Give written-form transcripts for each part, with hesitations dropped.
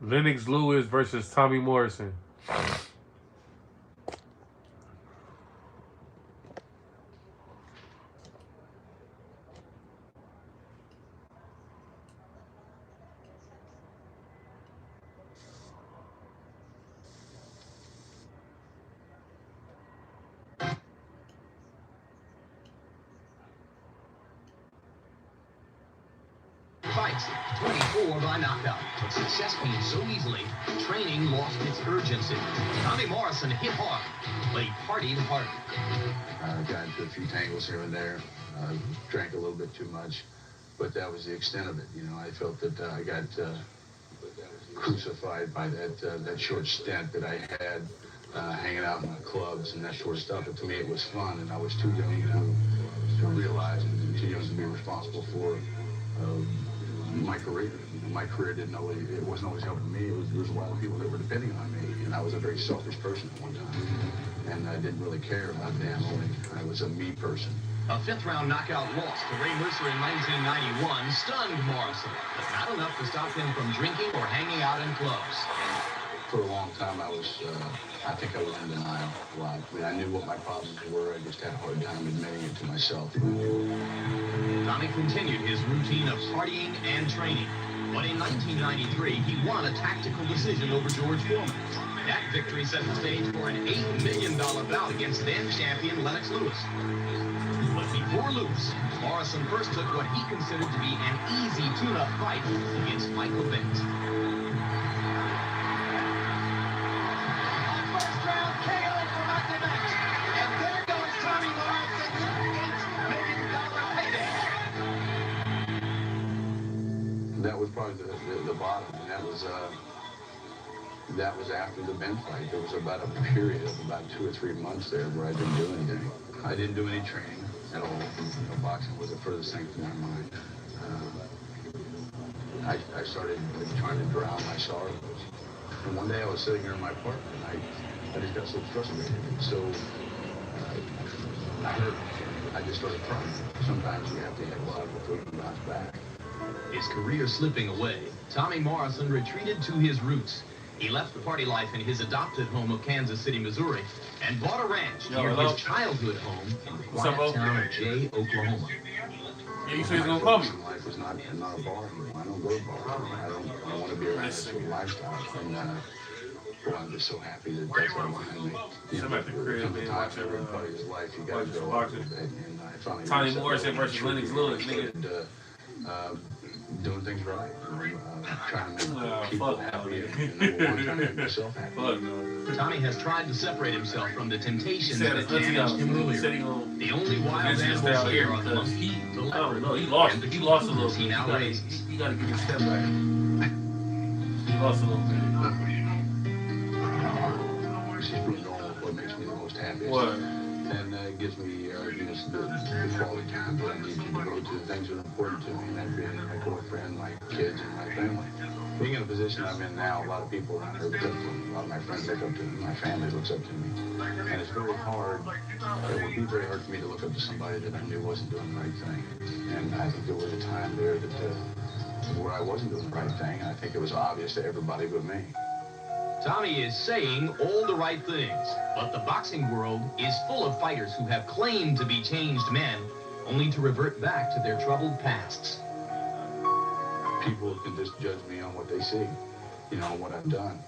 Lennox Lewis versus Tommy Morrison. Fights 24 by knockout, but success came so easily, training lost its urgency. Tommy Morrison hit hard, but he partied hard. Got into a few tangles here and there, drank a little bit too much, but that was the extent of it. You know, I felt that I got crucified by that short stint that I had hanging out in the clubs and that sort of stuff. But to me, it was fun, and I was too young to realize and too young to be responsible for my career. You know, my career it wasn't always helping me. There was a lot of people that were depending on me, and I was a very selfish person at one time, and I didn't really care about them. I was a me person. A fifth-round knockout loss to Ray Mercer in 1991 stunned Morrison, but not enough to stop him from drinking or hanging out in clubs. For a long time, I think I was in denial a lot. I mean, I knew what my problems were. I just had a hard time admitting it to myself. Tommy continued his routine of partying and training. But in 1993, he won a tactical decision over George Foreman. That victory set the stage for an $8 million bout against then-champion Lennox Lewis. But before Lewis, Morrison first took what he considered to be an easy tune-up fight against Michael Bent. That was probably the bottom, and that was after the Bent fight. There was about a period of about 2 or 3 months there where I didn't do anything. I didn't do any training at all. You know, boxing was the furthest thing from my mind. I started trying to drown my sorrows. And one day I was sitting here in my apartment, and I just got so frustrated. So I just started crying. Sometimes you have to hit a lot before you can bounce back. His career slipping away, Tommy Morrison retreated to his roots. He left the party life in his adopted home of Kansas City, Missouri, and bought a ranch near his childhood home in the quiet town of Jay, Oklahoma. Yeah, you said he's gonna call me. Life is not a bar anymore. I don't go to bars. I don't want to be around this sort of lifestyle. And well, I'm just so happy that that's all behind me. You know, there comes a time in everybody's life you got to go a little bit. And I finally Tommy Morrison versus Lennox Lewis, nigga. Doing things right, trying to make people happy, and trying to make myself happy. Tommy has tried to separate himself from the temptations that damaged him earlier. The only wild animals here are the monkey, the leopard, and the lost a little he bit. now raises. You gotta give him a step back. He lost a little bit. This is pretty normal. What makes me the most happiest. What? And it gives me the quality time that I need to devote to the things that are important to me, and that being my girlfriend, my kids, and my family. Being in the position I'm in now, a lot of people around here look up to me. A lot of my friends look up to me. My family looks up to me. And it's very hard. It would be very hard for me to look up to somebody that I knew wasn't doing the right thing. And I think there was a time there where I wasn't doing the right thing, and I think it was obvious to everybody but me. Tommy is saying all the right things, but the boxing world is full of fighters who have claimed to be changed men, only to revert back to their troubled pasts. People can just judge me on what they see, you know, what I've done.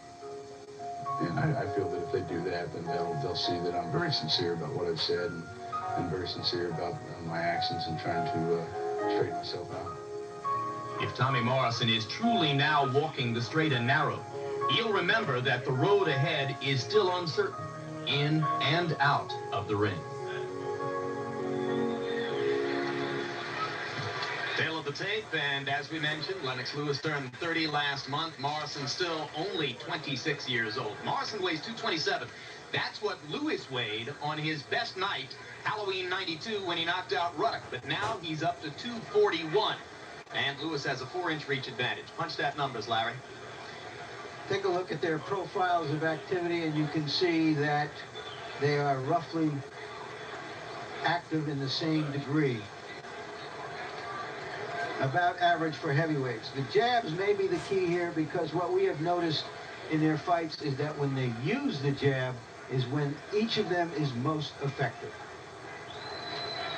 And I feel that if they do that, then they'll see that I'm very sincere about what I've said and very sincere about my actions and trying to straighten myself out. If Tommy Morrison is truly now walking the straight and narrow, he'll remember that the road ahead is still uncertain, in and out of the ring. Tail of the tape, and as we mentioned, Lennox Lewis turned 30 last month. Morrison still only 26 years old. Morrison weighs 227. That's what Lewis weighed on his best night, Halloween '92, when he knocked out Ruddock. But now he's up to 241, and Lewis has a 4-inch reach advantage. Punch that numbers, Larry. Take a look at their profiles of activity, and you can see that they are roughly active in the same degree. about average for heavyweights. The jabs may be the key here, because what we have noticed in their fights is that when they use the jab is when each of them is most effective.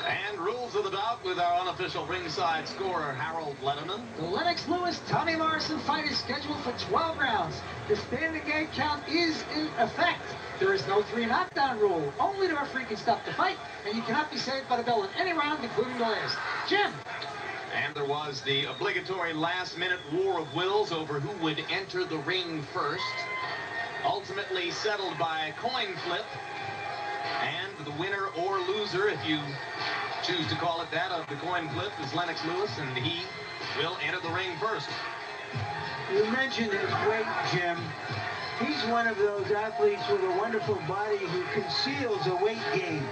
And rules of the bout with our unofficial ringside scorer, Harold Letterman. The Lennox Lewis-Tommy Morrison fight is scheduled for 12 rounds. The standing gate count is in effect. There is no 3 knockdown rule. Only the referee can stop the fight, and you cannot be saved by the bell in any round, including the last. Jim. And there was the obligatory last-minute war of wills over who would enter the ring first. Ultimately settled by a coin flip. And the winner or loser, if you choose to call it that, of the coin flip is Lennox Lewis, and he will enter the ring first. You mentioned his weight, Jim. He's one of those athletes with a wonderful body who conceals a weight gain.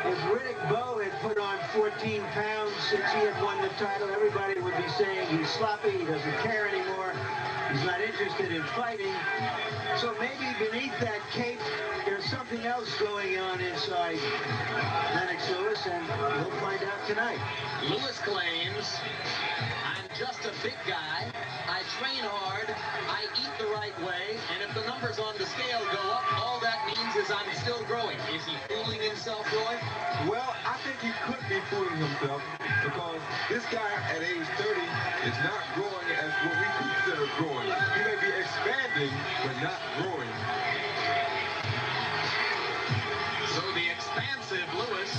If Riddick Bowe had put on 14 pounds since he had won the title, everybody would be saying he's sloppy, he doesn't care anymore, he's not interested in fighting. So maybe beneath that cape, there's something else going on inside Lennox Lewis, and we'll find out tonight. Lewis claims, I'm just a big guy, I train hard, I eat the right way, and if the numbers on the scale go up, all that means is I'm still growing. Is he fooling himself, Roy? Well, I think he could be fooling himself, because this guy at age 30 is not growing as what we consider growing. He may be expanding, but not growing. So the expansive Lewis,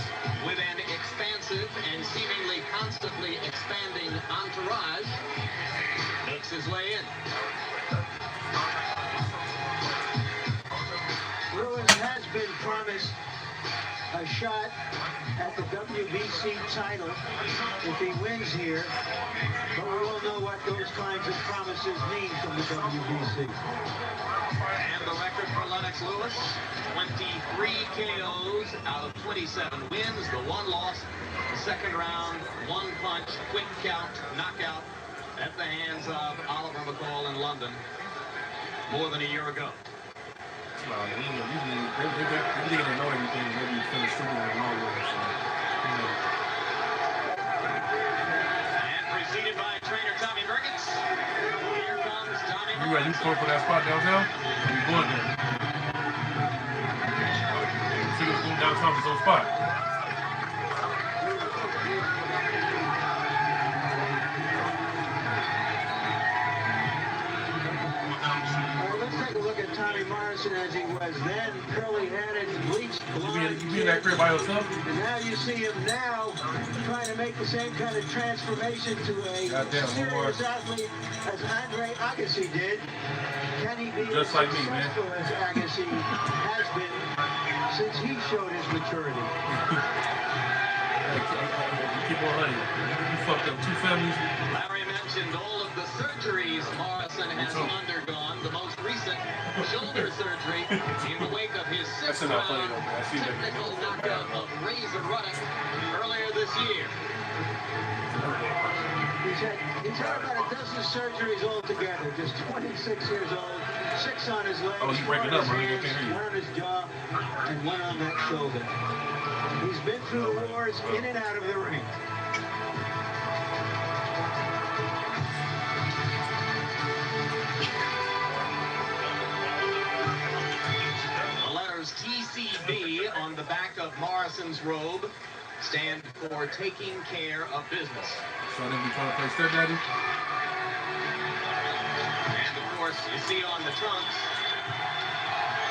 with an expansive and seemingly constantly expanding entourage, makes his way in. Lewis has been promised a shot at the WBC title if he wins here, but we all know what those kinds of promises mean from the WBC. And the record for Lennox Lewis, 23 KOs out of 27 wins, the 1 loss, the second round, 1 punch, quick count, knockout at the hands of Oliver McCall in London more than a year ago. Usually, they know everything, maybe finish shooting and all that. And preceded by trainer Tommy Briggs. Here comes Tommy You ready? You going for that spot downtown? You going there? See what's going downtown to some spot. Tommy Morrison as he was then, curly-headed, bleached blonde. You be in that crib by yourself? And now you see him now trying to make the same kind of transformation to a serious athlete as Andre Agassi did. Can he be just as like me, man? successful as Agassi has been since he showed his maturity? Keep on honey. You fucked up 2 families. Larry mentioned all of the surgeries Morrison has undergone. The most recent shoulder surgery in the wake of his 6th round technical knockout of Razor Ruddock earlier this year. He's had about a dozen surgeries altogether. Just 26 years old, 6 on his legs, 1 on his hands, 1 on his jaw, and 1 on that shoulder. He's been through wars in and out of the ring. TCB on the back of Morrison's robe stand for taking care of business. So then we trying to play stepdaddy? And of course, you see on the trunks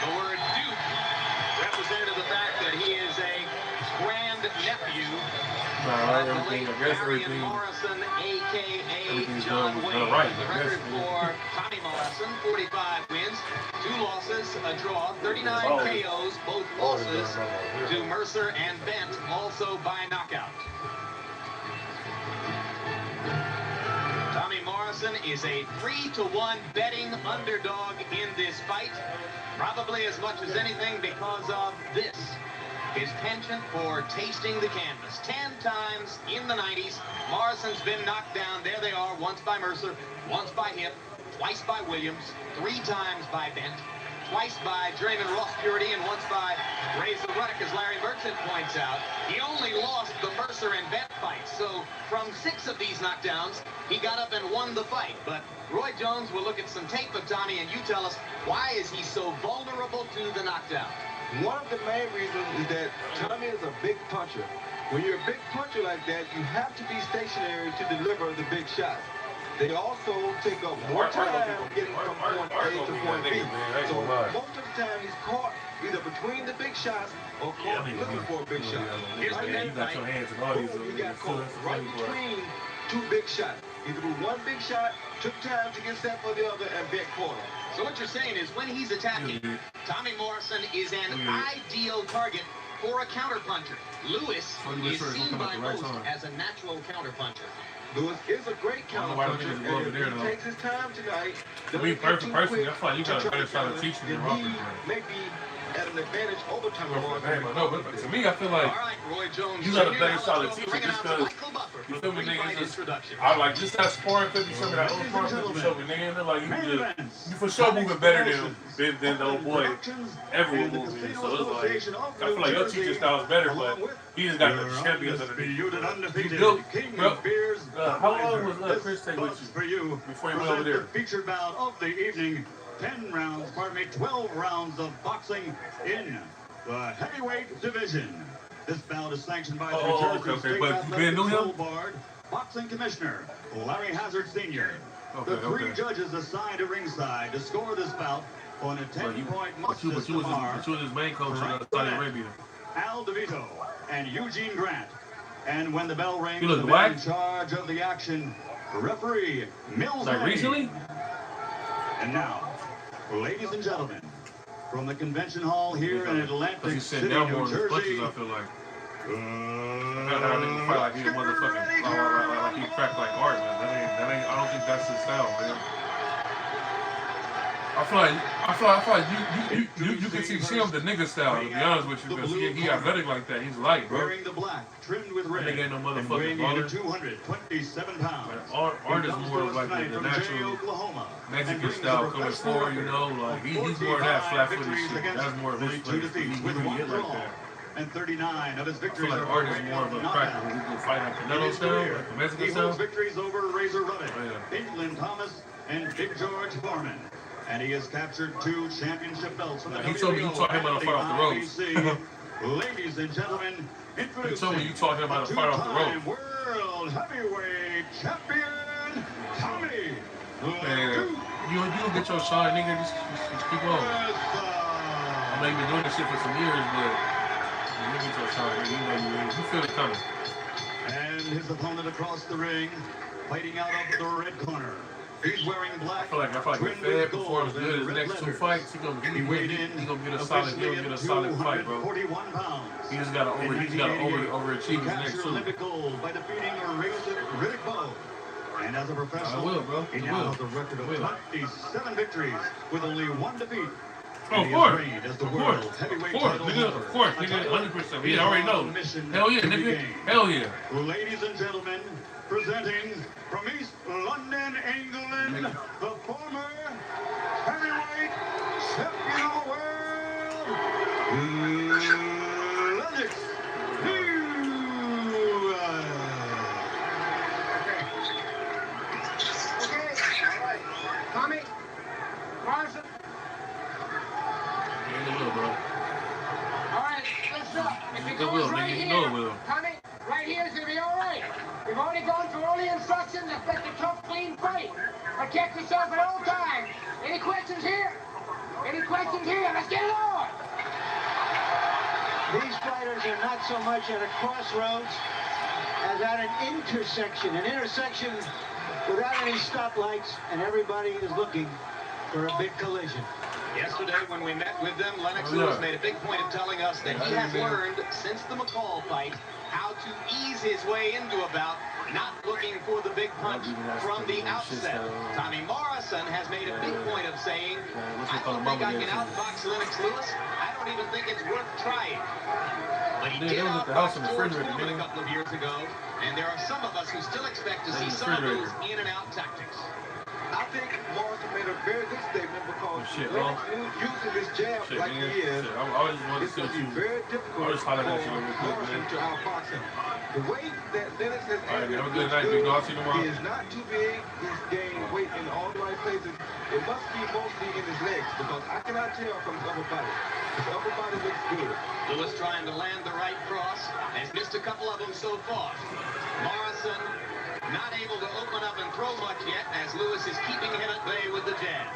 the word Duke, representing the fact that he is a grand nephew of the late Marion Morrison, a.k.a. John Wayne. The record for Tommy Morrison, 45 wins, 2 losses, a draw, 39 KOs, both losses to Mercer and Bent, also by knockout. Tommy Morrison is a 3-to-1 betting underdog in this fight, probably as much as anything because of this. His penchant for tasting the canvas. 10 times in the 90s, Morrison's been knocked down. There they are, once by Mercer, once by Hip, twice by Williams, 3 times by Bent, twice by Draymond Ross Purity, and once by Razor Ruddock. track, as Larry Merchant points out. He only lost the Mercer and Bent fight. So from 6 of these knockdowns, he got up and won the fight. But Roy Jones will look at some tape of Tommy, and you tell us, why is he so vulnerable to the knockdown? One of the main reasons is that Tommy is a big puncher. When you're a big puncher like that, you have to be stationary to deliver the big shots. They also take up more time getting from point A to point B. So most of the time he's caught either between the big shots or caught looking for a big shot. You got your hands in all these. He got caught right between 2 big shots. He threw 1 big shot, took time to get set for the other, and bent caught him. So what you're saying is when he's attacking, Tommy Morrison is an ideal target for a counterpuncher. Lewis is seen by most as a natural counterpuncher. Lewis is a great counterpuncher, and if he takes his time tonight, to be personally, I feel like you got a better style of teaching than Roberts. Maybe at an advantage over Tommy Morrison. No, but to me, I feel like you got a better style of teaching just because you feel me, nigga. I like just that sparring clip you showed me, that old sparring clip you showed me, nigga. And like you for sure moving better than the old boy ever will move me. So it's like I feel like your teaching style is better, but he just got the champions underneath. Bro, how long was Chris take with you before you went over there? The featured bout of the evening. 12 rounds of boxing in the heavyweight division. This bout is sanctioned by the New Jersey State Athletic Board Boxing Commissioner Larry Hazard Sr. The 3 judges assigned to ringside to score this bout on a 10-point must But you was his main coach in Saudi Arabia. Al DeVito and Eugene Grant. And when the bell rings, the man black in charge of the action, referee Mills. Like recently? And now, ladies and gentlemen, from the convention hall here in Atlantic City, New Jersey. Punches, I feel like. I think he fight like he's a motherfucking like he cracked like art, man. That ain't. I don't think that's his style, man. I feel like you can see him the nigga style, to be honest with you, because he athletic like that. He's light, bro. Wearing the black, trimmed with red, ain't no motherfucking weighing 227 pounds. Art is more of like the natural Mexican style coming forward, you know, like he's more of that flat-footed shit. That's more of his place. He really hit like that. And 39 of his victories. I feel like Art is more of a cracker. He can fight like Canelo style, like the Mexican style. Victories over Razor Ruddock, England Thomas, and Big George Foreman. And he has captured 2 championship belts from the he told me you taught him how to fight off the ropes. Ladies and gentlemen, introducing he told me you taught him how to fight off the ropes. World heavyweight champion, Tommy. Man, you don't get your shine, nigga. Just keep on. I know you've been doing this shit for some years, but you get your shine, nigga. You feel it coming. And his opponent across the ring, fighting out of the red corner. He's wearing black. I feel like if Fed performs good his next 2 fights, he gonna get a solid fight, bro. 41 pounds. He just gotta overachieve his next 2. Olympic gold by defeating Riddick Bowe. And as a professional, he now has a record of 27 victories with only 1 defeat. Of course, nigga, 100%. We already know. Hell yeah, nigga. Hell yeah. Ladies and gentlemen, presenting from East London, England, the former heavyweight champion of the world, Lennox Lewis. Okay, all right. Tommy, Morrison. All right, listen up. If it goes right here, Tommy, right here is going to be all right. We've already gone through all the instructions. Expect a tough, clean fight. Protect yourself at all times. Any questions here? Any questions here? Let's get it on. These fighters are not so much at a crossroads as at an intersection without any stoplights, and everybody is looking for a big collision. Yesterday, when we met with them, Lennox Lewis made a big point of telling us that he has learned since the McCall fight how to ease his way into a bout, not looking for the big punch from the outset. Tommy Morrison has made a big point of saying, I don't think I can outbox Lennox Lewis. I don't even think it's worth trying. But he did outbox George Foreman a couple of years ago, and there are some of us who still expect to see some of those in and out tactics. I think Morrison made a very good statement because Lennox using this jab like he is, I always wanted it's to going to see be very difficult for Morrison to outbox him. The weight that Lennox has added he is not too big. He's gained weight in all the right places. It must be mostly in his legs because I cannot tell from his upper body. His upper body looks good. Lewis trying to land the right cross. Has missed a couple of them so far. Morrison not able to open up and throw much yet as Lewis is keeping him at bay with the jab.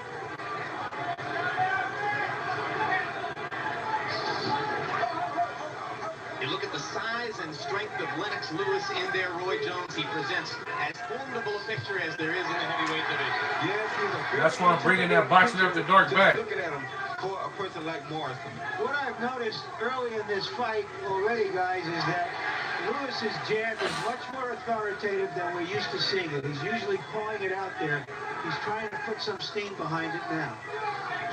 You look at the size and strength of Lennox Lewis in there, Roy Jones. He presents as formidable a picture as there is in the heavyweight division. Yes, he's a that's why I'm bringing that boxing after dark back. Looking at him for a person like Morrison. What I've noticed early in this fight already, guys, is that Lewis's jab is much more authoritative than we're used to seeing it. He's usually calling it out there. He's trying to put some steam behind it now.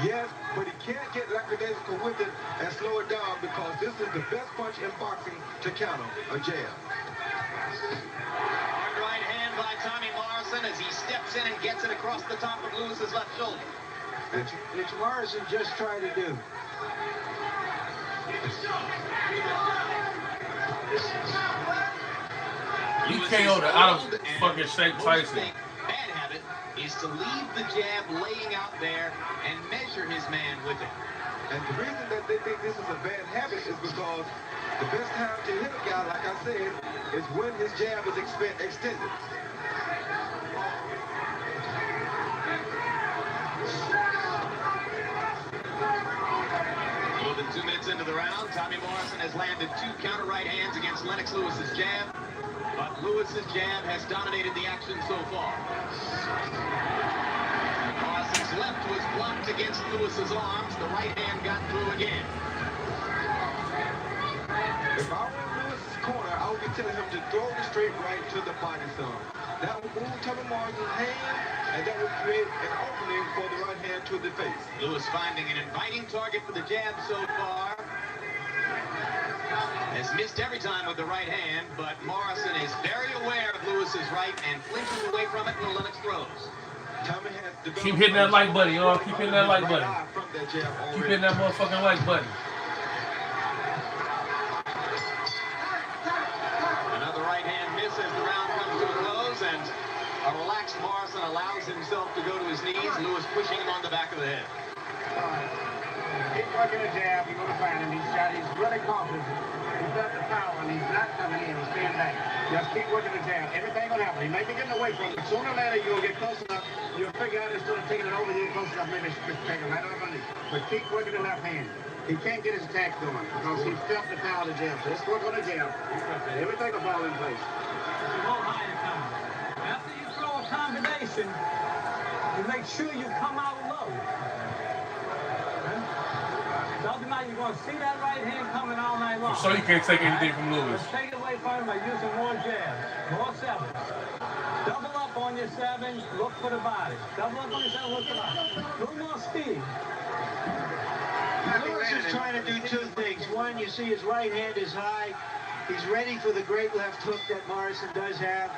Yes, but he can't get lackadaisical with it and slow it down because this is the best punch in boxing to counter a jab. Hard right hand by Tommy Morrison as he steps in and gets it across the top of Lewis's left shoulder. Which Morrison just tried to do. You KO'd the out of fucking shape Tyson. Bad habit is to leave the jab laying out there and measure his man with it. And the reason that they think this is a bad habit is because the best time to hit a guy, like I said, is when his jab is extended. More than 2 minutes into the round, Tommy Morrison has landed 2 counter right hands against Lennox Lewis's jab, but Lewis's jab has dominated the action so far. Morrison's left was blocked against Lewis's arms. The right hand got through again. If I were in Lewis's corner, I would be telling him to throw the straight right to the body some. That would move Tommy Morrison's hand, and that would create an opening for the right hand to the face. Lewis finding an inviting target for the jab so far. Has missed every time with the right hand, but Morrison is very aware of Lewis's right and flinches away from it when Lennox throws. Keep hitting that like button, y'all. Keep hitting that like button. Keep hitting that motherfucking like button. Another right hand miss as the round comes to a close, and a relaxed Morrison allows himself to go to his knees. Lewis pushing him on the back of the head. Keep working the jab. You're going to find him. He's really confident. He's got the power, and he's not coming in. He's staying back. Just keep working the jab. Everything will happen. He may be getting away from it. Sooner or later, you'll get close enough. You'll figure out instead of taking it over you close enough, maybe take him right up underneath. But keep working the left hand. He can't get his attack going because he felt the power of the jab. So let's work on the jab. Everything will fall in place. After you throw a combination, you make sure you come out low. Doesn't matter, you're going to see that right hand coming all night long. So you can't take anything from Lewis. Take it away from him by using more jabs, more sevens. Double up on your sevens, look for the body. Double up on your sevens, look for the body. A little more speed. Lewis is trying to do 2 things. One, you see his right hand is high. He's ready for the great left hook that Morrison does have.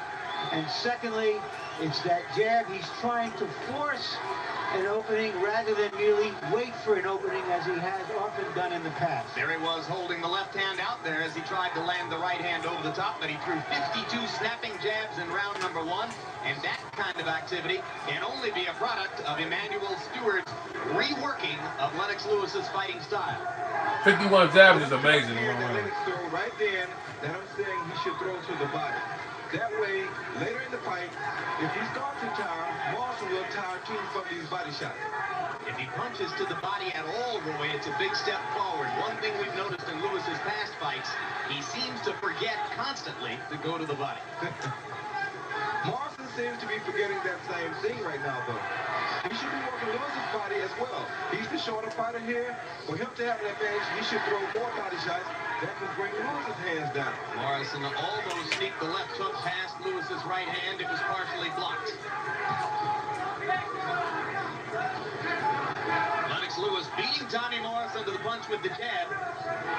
And secondly, it's that jab. He's trying to force an opening rather than merely wait for an opening as he has often done in the past. There he was holding the left hand out there as he tried to land the right hand over the top, but he threw 52 snapping jabs in round number 1, and that kind of activity can only be a product of Emmanuel Stewart's reworking of Lennox Lewis's fighting style. 51 jabs is amazing. Lennox throw right then that I'm saying he should throw to the body. That way, later in the fight, if he starts to tire, Morrison will tire too from these body shots. If he punches to the body at all, Roy, it's a big step forward. One thing we've noticed in Lewis's past fights, he seems to forget constantly to go to the body. Morrison seems to be forgetting that same thing right now, though. He should be working Lewis's body as well. He's the shorter fighter here. For him to have an advantage, he should throw more body shots. That can bring Lewis's hands down. Morrison almost sneaked the left hook past Lewis's right hand. It was partially blocked. Lennox Lewis beating Tommy Morrison to the punch with the jab.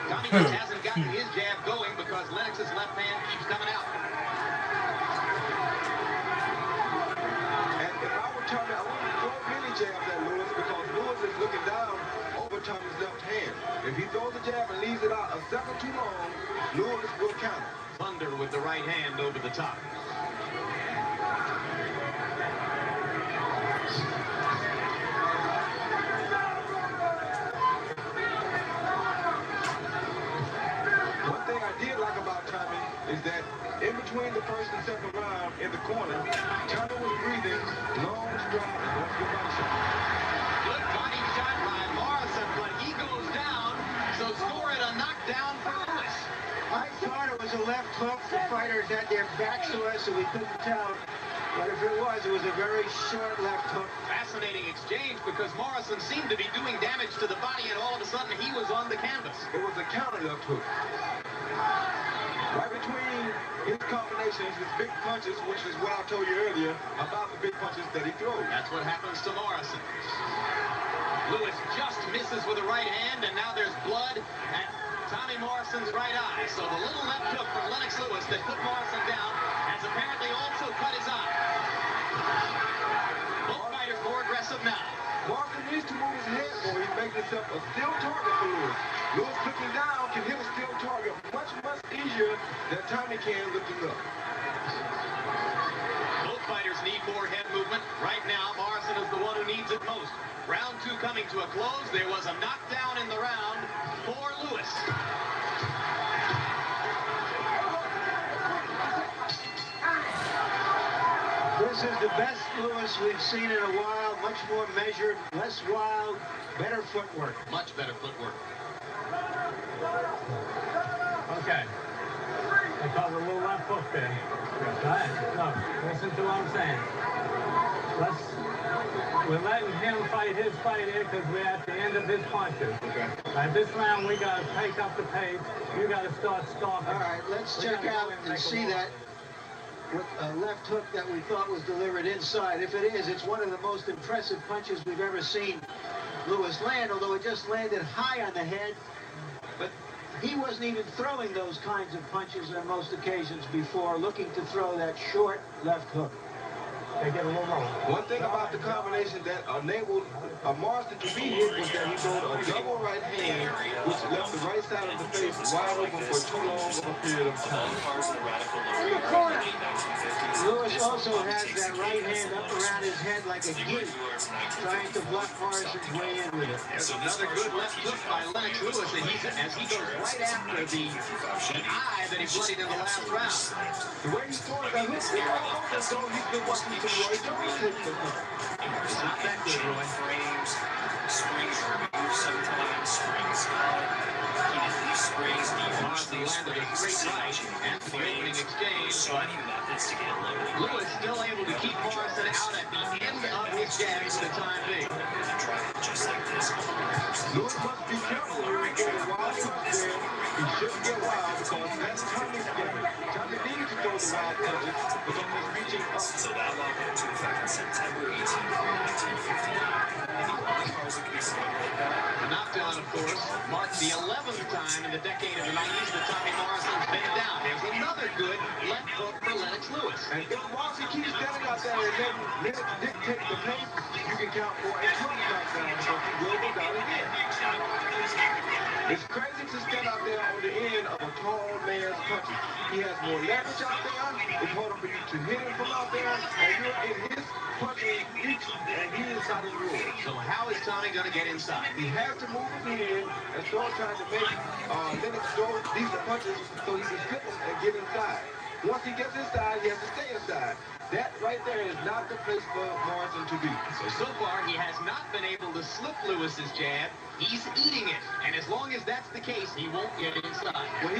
Tommy just hasn't gotten his jab going because Lennox's left hand keeps coming out. And if I were Tommy, I for Tommy's left hand. If he throws the jab and leaves it out a second too long, Lewis will counter. Thunder with the right hand over the top. One thing I did like about Tommy is that in between the first and second round in the corner, Tommy was breathing long strides off the body shot. Good body shot by Morrison, but he goes down, so score it a knockdown for Lewis. I thought it was a left hook. The fighters had their backs to us, so we couldn't tell. But if it was a very short left hook. Fascinating exchange because Morrison seemed to be doing damage to the body, and all of a sudden he was on the canvas. It was a counter left hook. Right between his combinations, his big punches, which is what I told you earlier about the big punches that he throws. That's what happens to Morrison. Lewis just misses with the right hand, and now there's blood at Tommy Morrison's right eye. So the little left hook from Lennox Lewis that put Morrison down has apparently also cut his eye. Both fighters more aggressive now. Morrison needs to move his head more. He's making himself a still target for Lewis. Lewis looking down can hit a still target much easier than Tommy can looking up. Both fighters need more head movement. Right now, Morrison is the one who needs it most. Round two coming to a close. There was a knockdown in the round for Lewis. This is the best Lewis we've seen in a while. Much more measured, less wild, better footwork. Much better footwork. Okay. I caught a little left hook there. Go ahead. No, listen to what I'm saying. We're letting him fight his fight here because we're at the end of his punches. Okay. This round, we got to take up the pace. You got to start stalking. All right, let's check out and see that with a left hook that we thought was delivered inside. If it is, it's one of the most impressive punches we've ever seen Lewis land, although it just landed high on the head. But he wasn't even throwing those kinds of punches on most occasions before, looking to throw that short left hook. They get a little low. One thing about the combination that enabled Morrison to be hit was that he threw a double right hand, which left the right side of the face wide open for too long of a period of time. Lewis also has that right hand up around his head like a geek, trying to block Morrison's way in with it. There's another good left hook by Lennox Lewis, and as he goes right after the eye that he bloodied in the last round. The way he's throwing that hook, he's been watching some Roy Jones hit the hook. It's not that good, Roy. Frames, springs removed sometimes, springs cut. He did these springs, Morrison landed a straight right after the opening exchange. so many methods to get eliminated. Lewis still able to keep Morrison out at the end of his jab for the time being. And try it just like this. Lewis must be careful when he goes wild punch there. He shouldn't get wild because that's Tommy's game. Tommy needs to throw the wild punches because he's reaching up. So that law went into effect on September 18th, 1958. And the only cars that could be signed like that. The knockdown, of course, marked the 11th time in the decade of the 90s that Tommy Morrison's been down. There's another good left hook for Lennox Lewis. And if Morrison keeps standing out there and letting minutes dictate the pace, you can count for a 20 knockdown because he will go down again. It's crazy to stand out there on the end of a tall man's punches. He has more leverage out there. It's harder for you to hit him from out there, and you're in his punching reach, and he is not in yours. So how is Tommy going to get inside? He has to move his head and start trying to make Lennox throw decent punches so he can slip him and get inside. Once he gets inside, he has to stay inside. That right there is not the place for Morrison to be. So far, he has not been able to slip Lewis's jab. He's eating it. And as long as that's the case, he won't get inside. Well,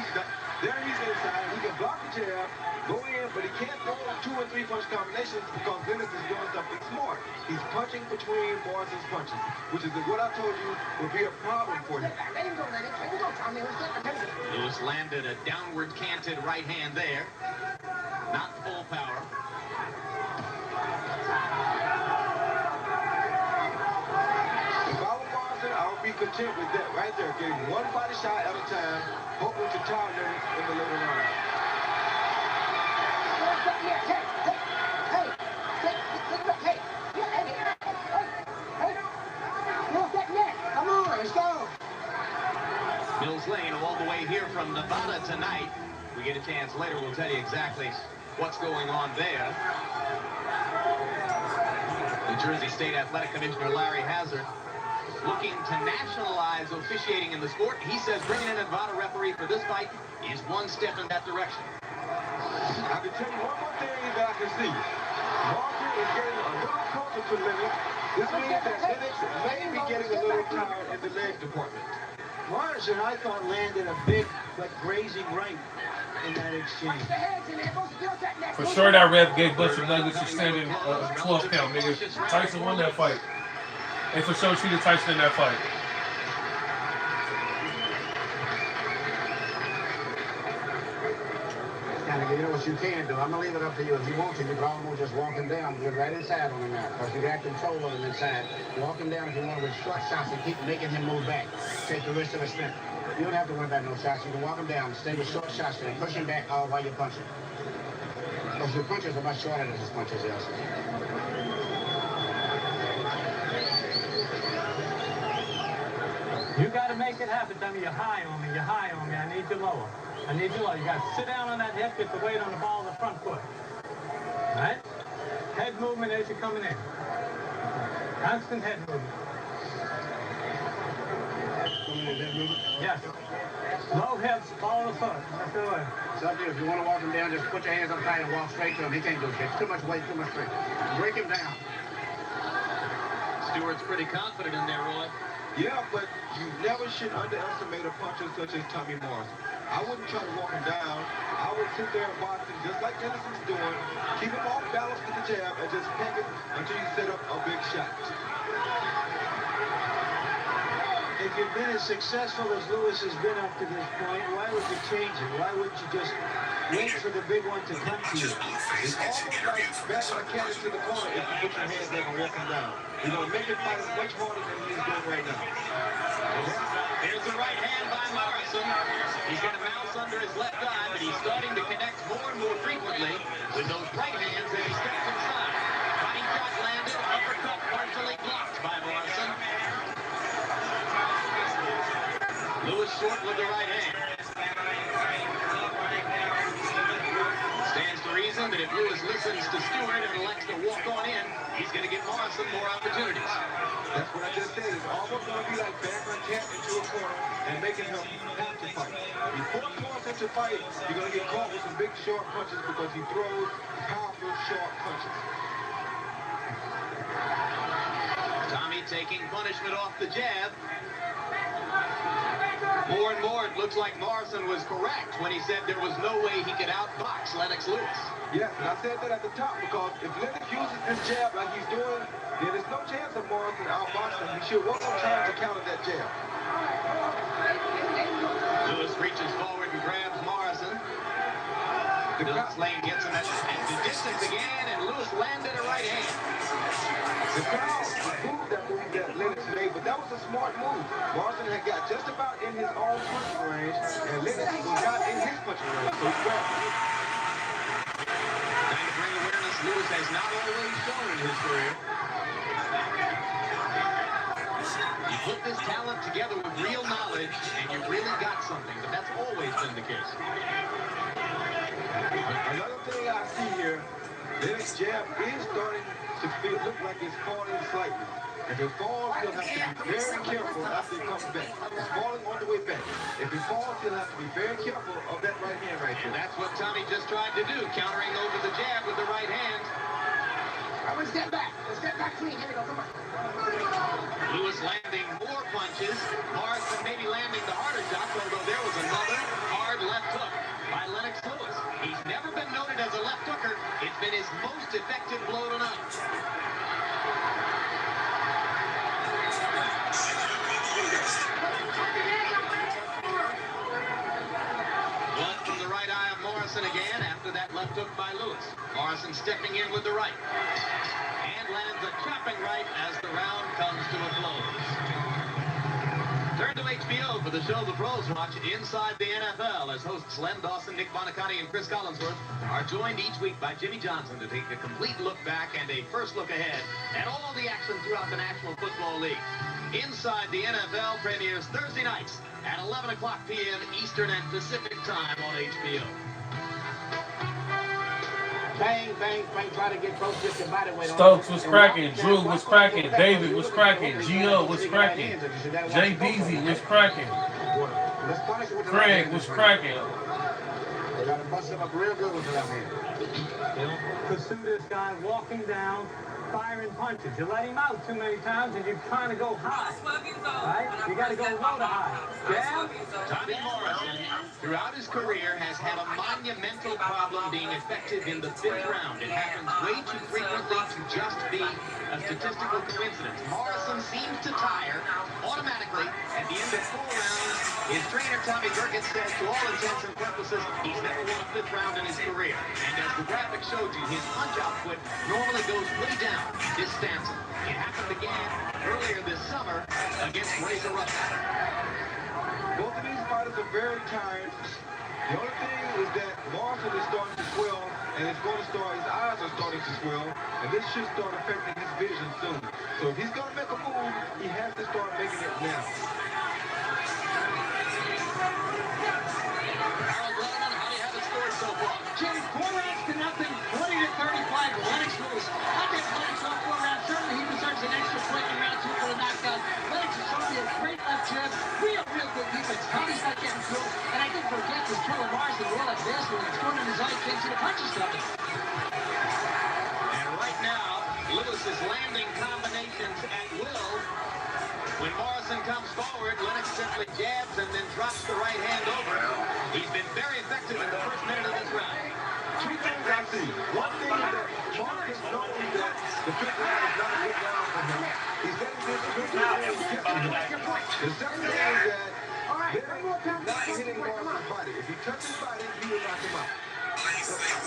there he's inside. He can block the jab, go in, but he can't throw 2 or 3 punch combinations because Lennox is doing something smart. He's punching between Morrison's punches, which is what I told you will be a problem for him. Lewis landed a downward canted right hand there. Not full power. If I were Morrison, I would be content with that right there, getting one body shot at a time, hoping to tire Lennox in the later round. Come on, let's go. Nevada tonight. We get a chance later, we'll tell you exactly what's going on there. New Jersey State Athletic Commissioner Larry Hazard looking to nationalize officiating in the sport. He says bringing in a Nevada referee for this fight is one step in that direction. I can tell you one more thing that I can see. Morrison is getting a little closer to Lennox. This means that Lennox may be getting a little tired in the leg department. Morrison, I thought, landed a big but grazing right in that exchange. For sure, that ref gave Butcher Nuggets extended 12 count, nigga. Tyson won that fight. And for sure, treated Tyson in that fight. You know what you can do. I'm going to leave it up to you. If you want to, you can almost just walk him down, get right inside on him now, because you got control of him inside. Walk him down if you want with short shots and keep making him move back. Take the rest of the strength. You don't have to worry about no shots. You can walk him down, stay with short shots, and push him back all while you're punching. Because your punches are much shorter than his punches, Elsie. You got to make it happen, Tommy. You're high on me. You're high on me. I need you lower. I need you lower. You got to sit down on that hip, get the weight on the ball of the front foot. All right? Head movement as you're coming in. Constant head movement. Yes. Low hips, follow the foot. That's the way. It's up to you. If you want to walk him down, just put your hands up tight and walk straight to him. He can't do it. It's too much weight, too much strength. Break him down. Stewart's pretty confident in there, Roy. Yeah, but you never should underestimate a puncher such as Tommy Morrison. I wouldn't try to walk him down. I would sit there and box him just like Tennison's doing. Keep him off balance with the jab and just peck it until you set up a big shot. If you've been as successful as Lewis has been up to this point, why would you change it? Why wouldn't you just wait for the big one to come to you? It's almost like backing a cat into the corner if you put your hands there and walk him down. You're going to make it fight much harder than he's doing right now. Here's the right hand by Morrison. He's got a mouse under his left eye, but he's starting to connect more and more frequently with those right hands as he steps inside. Body shot landed, uppercut partially blocked by Morrison. Lewis short with the right hand. Stands to reason that if Lewis listens to Stewart and elects to walk on in, he's going to give Morrison more opportunities. That's what I just said. It's almost going to be like backing a cat into a corner and making him have to fight. Before he wants him to fight, you're going to get caught with some big short punches because he throws powerful short punches. Tommy taking punishment off the jab. More and more, it looks like Morrison was correct when he said there was no way he could outbox Lennox Lewis. Yes, and I said that at the top because if Lennox uses this jab like he's doing, then there's no chance of Morrison outboxing him. He should work on trying to counter that jab. Lewis reaches forward and grabs Morrison. Lewis Lane gets him at the distance again, and Lewis landed a right hand. The crowd approved that move that Lennox made, but that was a smart move. Morrison had got just about in his own punching range, and Lennox was not in his punching range, so he grabbed him. Trying to bring awareness Lewis has not always shown in his career. You put this talent together with real knowledge, and you really got something, but that's always been the case. Another thing I see here, Lennox's jab is starting to look like it's falling slightly. If it falls, he'll have to be very careful after it comes back. It's falling on the way back. If it falls, he'll have to be very careful of that right hand right there. That's what Tommy just tried to do, countering over the jab with the right hand. I'm going to step back. Let's step back clean. Here we go. Come on. Lewis landing more punches. Morrison maybe landing the harder shots, although there was another hard left hook by Lennox Lewis. He's never been noted as a left hooker. It's been his most effective blow tonight. Blood from the right eye of Morrison again after that left hook by Lewis. Morrison stepping in with the right. And lands a chopping right as the round comes to a close. Turn to HBO for the show the pros watch, Inside the NFL, as hosts Len Dawson, Nick Bonaconti, and Chris Collinsworth are joined each week by Jimmy Johnson to take a complete look back and a first look ahead at all the action throughout the National Football League. Inside the NFL premieres Thursday nights at 11 o'clock p.m. Eastern and Pacific time on HBO. Bang, bang, bang, try to get close to your body weight. Stokes was cracking, Drew was cracking, David was cracking, Gio was cracking, Jay Deasy was cracking, Craig was cracking. They got to bust him up real good with that hand. Don't pursue this guy walking down, firing punches. You let him out too many times and you kind of go high. Right? You got to go low to high. Yeah? Tommy Morrison, throughout his career, has had a monumental problem being effective in the fifth round. It happens way too frequently to just be a statistical coincidence. Morrison seems to tire automatically at the end of 4 rounds. His trainer, Tommy Burkett, says to all intents and purposes, he's never won a fifth round in his career. And as the graphic showed you, his punch output normally goes way down his stances. It happened again earlier this summer against Razor Russell. Both of these fighters are very tired. The only thing is that Morrison is starting to swell, and it's going to start, his eyes are starting to swell, and this should start affecting his vision soon. So if he's going to make a move, he has to start making it now. Jim, 4 rounds to nothing, 20 to 35 for Lennox Lewis. I think Lennox on 4 rounds. Certainly he deserves an extra point in round 2 for the knockout. Lennox is showing me a great left jab. Real good defense. Tommy's not getting through. And I didn't forget this killer Morrison with all that baseball. It's going in his eye, can't see the punches coming. And right now, Lewis is landing combinations at will. When Morrison comes forward, Lennox simply jabs and then drops the right hand over. He's been very effective in the first minute of this round. 2 things I see. One thing is that Morrison knows that the fifth round is not a good round for him. He's getting this good round and catching him. The second thing is that Lennox is not hitting Morrison's body. If he touches his body, he will knock him out.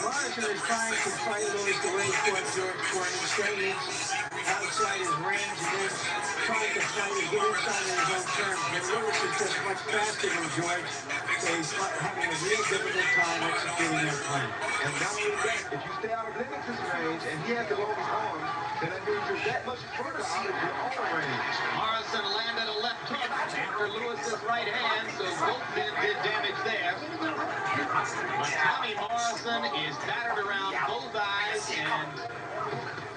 Morrison is trying to fight Lewis the way he fought George Foreman, staying outside his range and then trying to fight and get inside of his own terms. But Lewis is just much faster than George, so he's having a real difficult time executing that plan. And not only that, if you stay out of Lennox's range and he has the longest arms, then that means you're that much further out of your own range. Morrison landed a left hook after Lewis's right hand, so both men did damage there. But Tommy Morrison is battered around both eyes and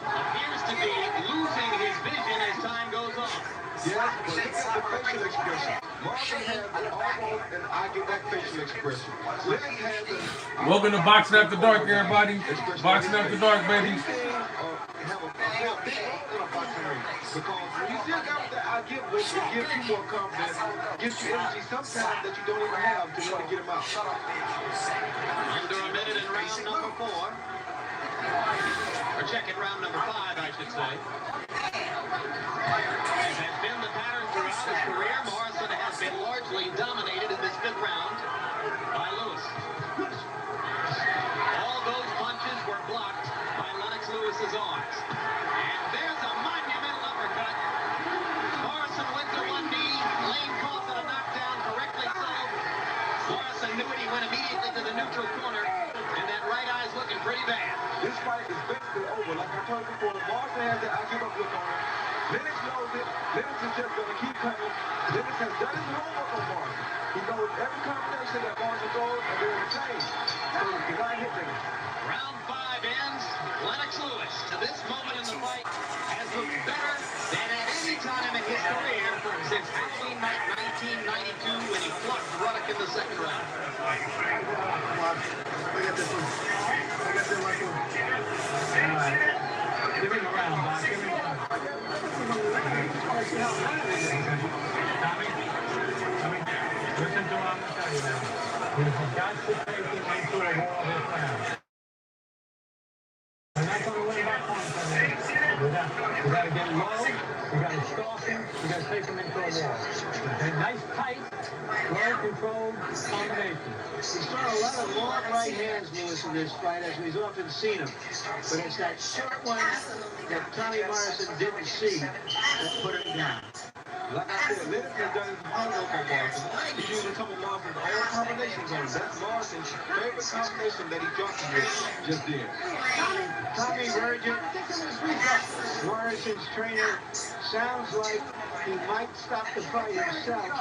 appears to be losing his vision as time goes on. Yes, but look at the facial expression. Morrison has almost an I get that facial expression. Lennox has an Welcome to Boxing After Dark, everybody. Boxing After Dark, baby. Because when you still got that I give, which gives you more confidence, gives you energy sometimes that you don't even have to want to get him out. Under a minute in round number 4. Or check it, round number 5, I should say. As has been the pattern throughout his career, Morrison has been largely dominated in this 5th round by Lewis. All those punches were blocked by Lennox Lewis's arms. And there's a monumental uppercut. Morrison went to one knee. Lane calls it a knockdown, correctly so. Morrison knew it. He went immediately to the neutral corner, and that right eye's looking pretty bad. This fight is basically over. Like I told you before, Morrison has the I give up look on him. Lennox knows it. Lennox is just going to keep coming. Lennox has done his homework on Morrison. He knows every combination that Morrison throws, and they're the same. So he's not hitting him. Round 5 ends. Lennox Lewis, to this moment in the fight, has looked better than at any time in his career since Halloween night 1992 when he plucked Ruddock in the 2nd round. Give him a round, Bob. Give him a round. Tommy, listen to what I'm going to tell you now. You've got to take him into a war this round. We're not going to win by points on this. We got to get low. We got to stalk him. We got to take him into a war. Okay, nice, tight, well-controlled combination. He's thrown a lot of long right hands, Lewis, in this fight, as we've often seen him. But it's that short one that Tommy Morrison didn't see that put him down. Like I said, Lennox has done his homework on Morrison. He's using some of Morrison's old combinations on him. That's Morrison's favorite combination that he dropped him with just then. Tommy Virgin, Morrison's trainer, sounds like he might stop the fight himself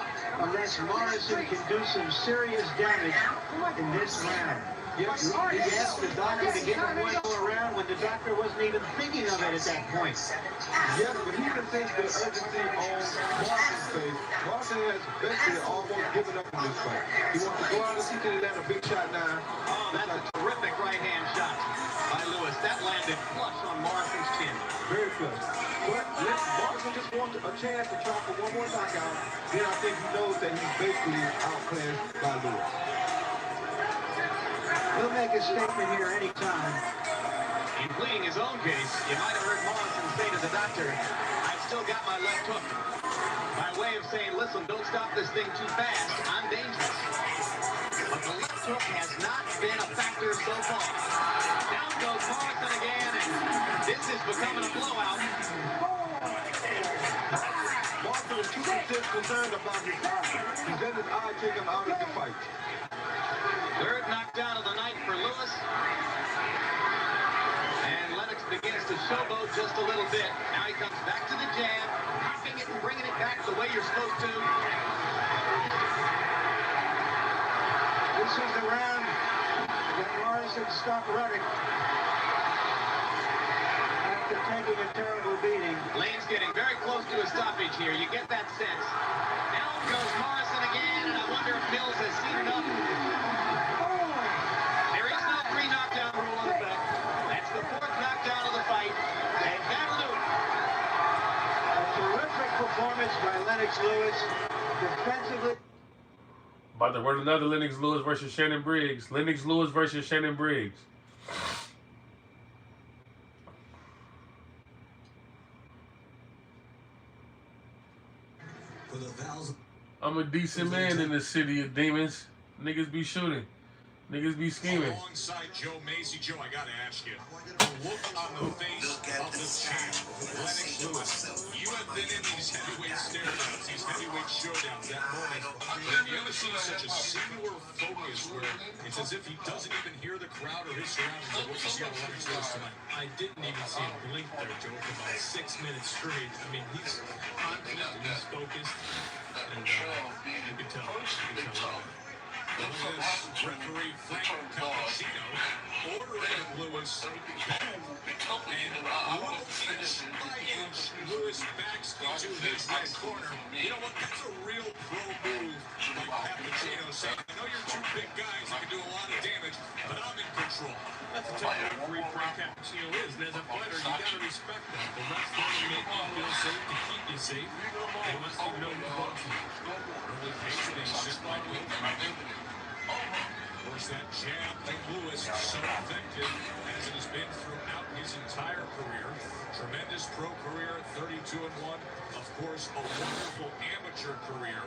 unless Morrison can do some serious damage in this round. Yes, He asked the doctor to give him one more round when the doctor wasn't even thinking of it at that point. yes, but he can sense the urgency on Morrison's face. Morrison has basically almost given up in this fight. He wants to go out and see can he land a big shot now. Oh, that's a terrific right-hand shot by Lewis. That landed flush on Morrison's chin. Very good. But Morrison just wants a chance to try for one more knockout. Then I think he knows that he's basically outclassed by Lewis. He'll make a statement here anytime. In pleading his own case, you might have heard Morrison say to the doctor, I've still got my left hook. By way of saying, listen, don't stop this thing too fast. I'm dangerous. But the left hook has not been a factor so far. Down goes Morrison again, and this is becoming a blowout. Morrison is too concerned about his eye. He's let his eye take him out of the fight. Third knockdown of the night for Lewis. And Lennox begins to showboat just a little bit. Now he comes back to the jab, popping it and bringing it back the way you're supposed to. This is the round that Morrison stopped running after taking a terrible beating. Lane's getting very close to a stoppage here. You get that sense. Down goes Morrison again, and I wonder if Mills has seen enough. There is no three-knockdown rule in effect. That's the fourth knockdown of the fight, and that'll do it. A terrific performance by Lennox Lewis. Defensively. About to run another Lennox Lewis versus Shannon Briggs. Lennox Lewis versus Shannon Briggs. I'm a decent man in the city of demons. Niggas be shooting. Niggas be scheming. Alongside Joe Macy. Joe, I gotta ask you, the look on the face of the champ, Lennox Lewis. You have been in these heavyweight stare-downs, these heavyweight showdowns, that moment. Have you ever seen such a singular focus where it's as if he doesn't even hear the crowd or his surroundings of what you see on Lennox Lewis tonight? I didn't even see him blink there, Joe, for about 6 minutes straight. I mean, he's confident, he's focused, and you can tell. Look at this, referee Frank Cappuccino ordering Lewis back, and little inch by inch, Lewis backs into his right corner. You know what, that's a real pro move by Cappuccino, saying, I know you're two big guys that can do a lot of damage, but I'm in control. That's the type of referee Frank Cappuccino is, and as a fighter, you gotta respect that. The ref's there to make you feel safe, to keep you safe, and once you know who's watching you. Early pace by Lewis. Of course, that jab from Lewis is so effective as it has been throughout his entire career. Tremendous pro career, 32-1. Of course, a wonderful amateur career.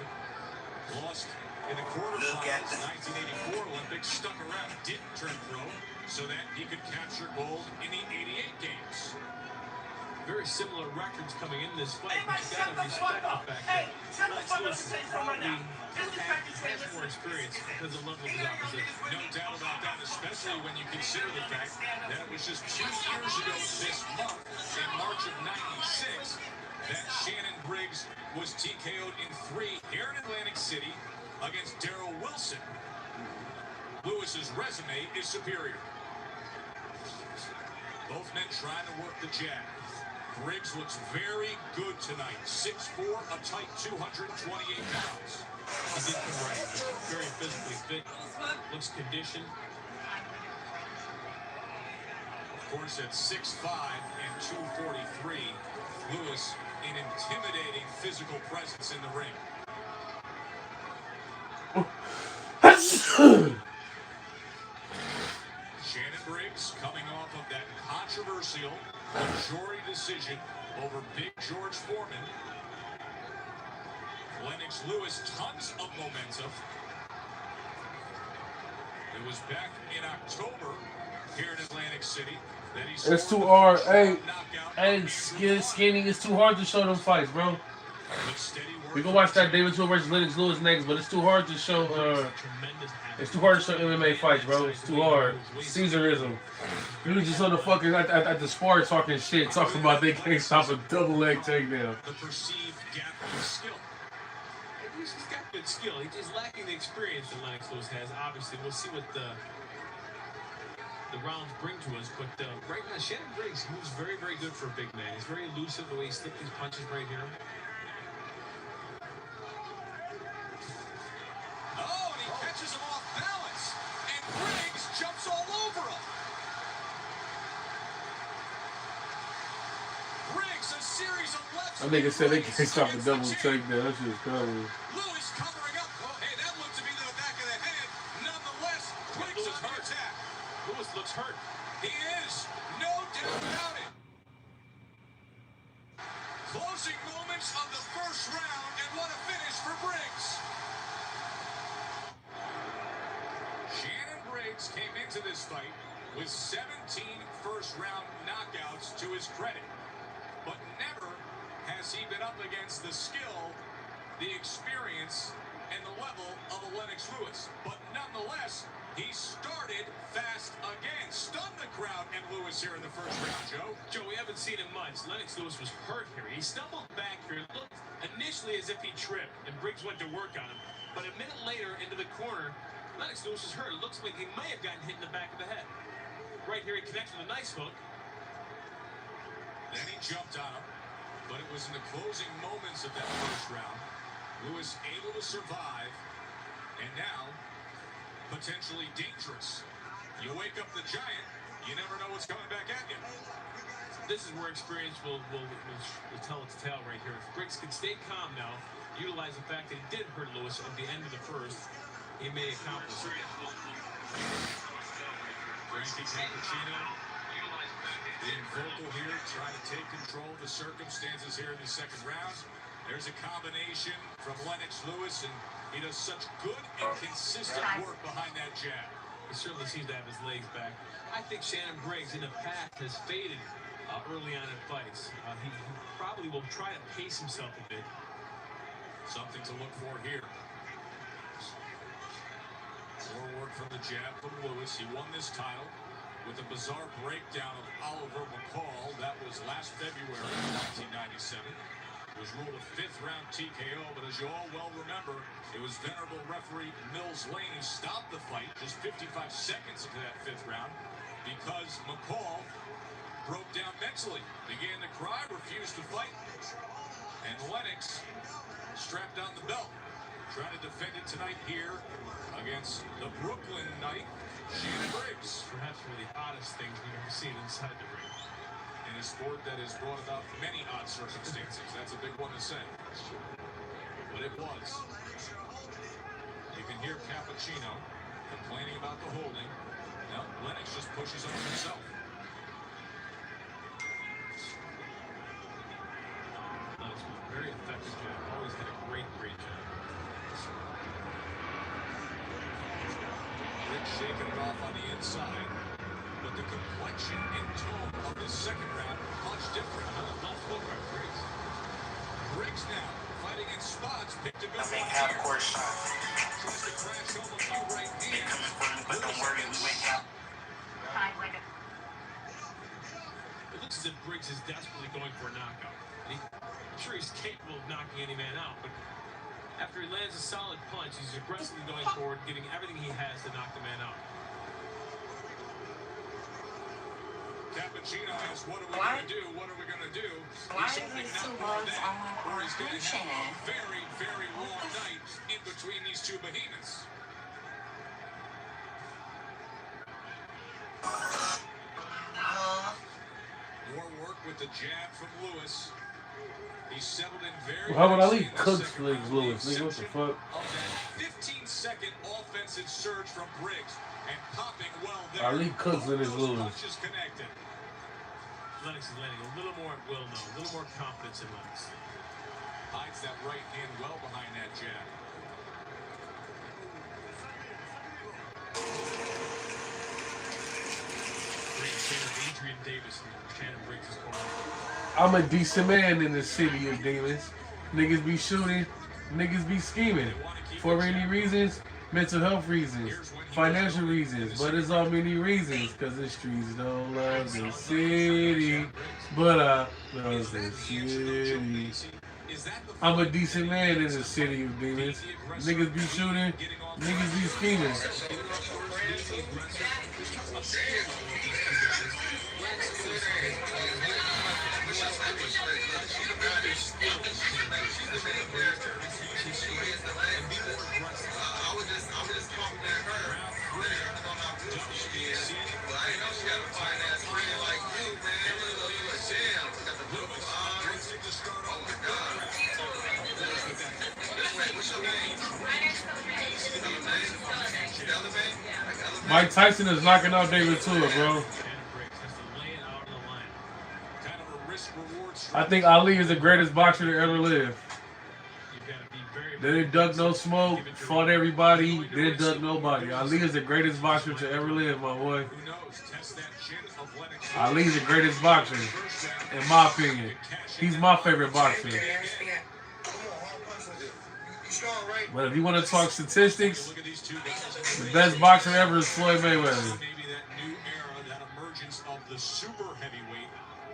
Lost in the quarterfinals, 1984 Olympics, stuck around, didn't turn pro, so that he could capture gold in the 88 games. Very similar records coming in this fight, but you gotta respect the fact that Lennox Lewis is probably has more experience because of the level of his opposition. No doubt about that, especially when you consider the fact that it was just 2 years ago this month, in March of '96, that Shannon Briggs was TKO'd in 3 here in Atlantic City against Darrell Wilson. Lewis's resume is superior. Both men trying to work the jab. Briggs looks very good tonight. 6'4", a tight 228 pounds. He did come right. Very physically fit. Looks conditioned. Of course, at 6'5" and 243, Lewis, an intimidating physical presence in the ring. Shannon Briggs coming off of that controversial majority decision over Big George Foreman. Lennox Lewis, tons of momentum. It was back in October here in Atlantic City that he it's too hard. Hey, skinny, it's too hard to show them fights, bro. We can watch that David Hill versus Lennox Lewis next, but it's too hard to show. It's too hard to show MMA fights, bro. It's too hard. Caesarism. You just on the fucking at the spar talking shit, talking about they can't stop a double leg takedown. The perceived gap in skill. He's got good skill. He's lacking the experience that Lennox Lewis has. Obviously, we'll see what the rounds bring to us. But right now, Shannon Briggs moves very, very good for a big man. He's very elusive the way he slipped these punches right here. Oh, and he catches him off balance. And Briggs jumps all over him. Briggs, a series of lefts. That nigga said they can't stop a double takedown. That shit's crazy. Lewis covering up. Oh, hey, that looked to be to the back of the head. Nonetheless, Briggs on the attack. Lewis looks hurt. He is. No doubt about it. Closing moments of the first round, and what a finish for Briggs. Shannon Briggs came into this fight with 17 first-round knockouts to his credit. But never has he been up against the skill, the experience, and the level of a Lennox Lewis. But nonetheless, he started fast again. Stunned the crowd and Lewis here in the first round, Joe. Joe, we haven't seen him much. Lennox Lewis was hurt here. He stumbled back here. It looked initially as if he tripped, and Briggs went to work on him. But a minute later, into the corner, Lennox Lewis was hurt. It looks like he may have gotten hit in the back of the head. Right here, he connects with a nice hook. Then he jumped on him. But it was in the closing moments of that first round. Lewis able to survive. And now, potentially dangerous. You wake up the giant, you never know what's coming back at you. This is where experience will tell its tale right here. If Briggs can stay calm now, utilize the fact that he did hurt Lewis at the end of the first, he may accomplish it. Frankie Cappuccino being vocal here, trying to take control of the circumstances here in the second round. There's a combination from Lennox Lewis, and he does such good and consistent work behind that jab. He certainly seems to have his legs back. I think Shannon Briggs in the past has faded early on in fights. He probably will try to pace himself a bit. Something to look for here. More work from the jab from Lewis. He won this title with a bizarre breakdown of Oliver McCall. That was last February of 1997. It was ruled a fifth-round TKO, but as you all well remember, it was venerable referee Mills Lane who stopped the fight just 55 seconds into that fifth round because McCall broke down mentally, began to cry, refused to fight. And Lennox strapped on the belt, trying to defend it tonight here against the Brooklyn Knight, Shannon Briggs. Perhaps one of the oddest things we've ever seen inside the ring. In a sport that has brought about many odd circumstances. That's a big one to say. But it was. You can hear Cappuccino complaining about the holding. Now, Lennox just pushes on himself. Lennox was a very effective jab. Always had a great jab. Briggs shaking it off on the inside. But the complexion and tone of the second round much different. Left hook by Briggs. Briggs now fighting in spots. Picked a good I mean, half court shot. Tries to crash home a few right hands. Coming for him, but don't worry, we wake up. It looks as if Briggs is desperately going for a knockout. I'm sure he's capable of knocking any man out, but after he lands a solid punch, he's aggressively going forward, giving everything he has to knock the man out. Cappuccino asks, what are we going to do? What are we going to do? He's hoping not more than that, or he's going to have a very, very long night in between these two behemoths. More work with the jab from Lewis. He's settled in very Muhammad Ali cooks Lewis. Nigga, what the fuck? Of that 15-second offensive surge from Briggs and popping well there. Ali cooks in his Lewis. Punches connected. Lennox is landing a little more at will now, a little more confidence in Lennox. Hides that right hand well behind that jab. Adrian Davis and Shannon Briggs' corner. I'm a decent man in the city of demons. Niggas be shooting, niggas be scheming. For any reasons, mental health reasons, financial reasons, but it's all many reasons. Cause the streets don't love the city, but I love the city. I'm a decent man in the city of demons. Niggas be shooting, niggas be scheming. Mike Tyson is knocking out David Tua, bro. I think Ali is the greatest boxer to ever live. They didn't duck no smoke, fought everybody, didn't duck nobody. Ali is the greatest boxer to ever live, my boy. Ali is the greatest boxer, in my opinion. He's my favorite boxer. But if you want to talk statistics, the best boxer ever is Floyd Mayweather. Maybe that new era, that emergence of the super heavyweight,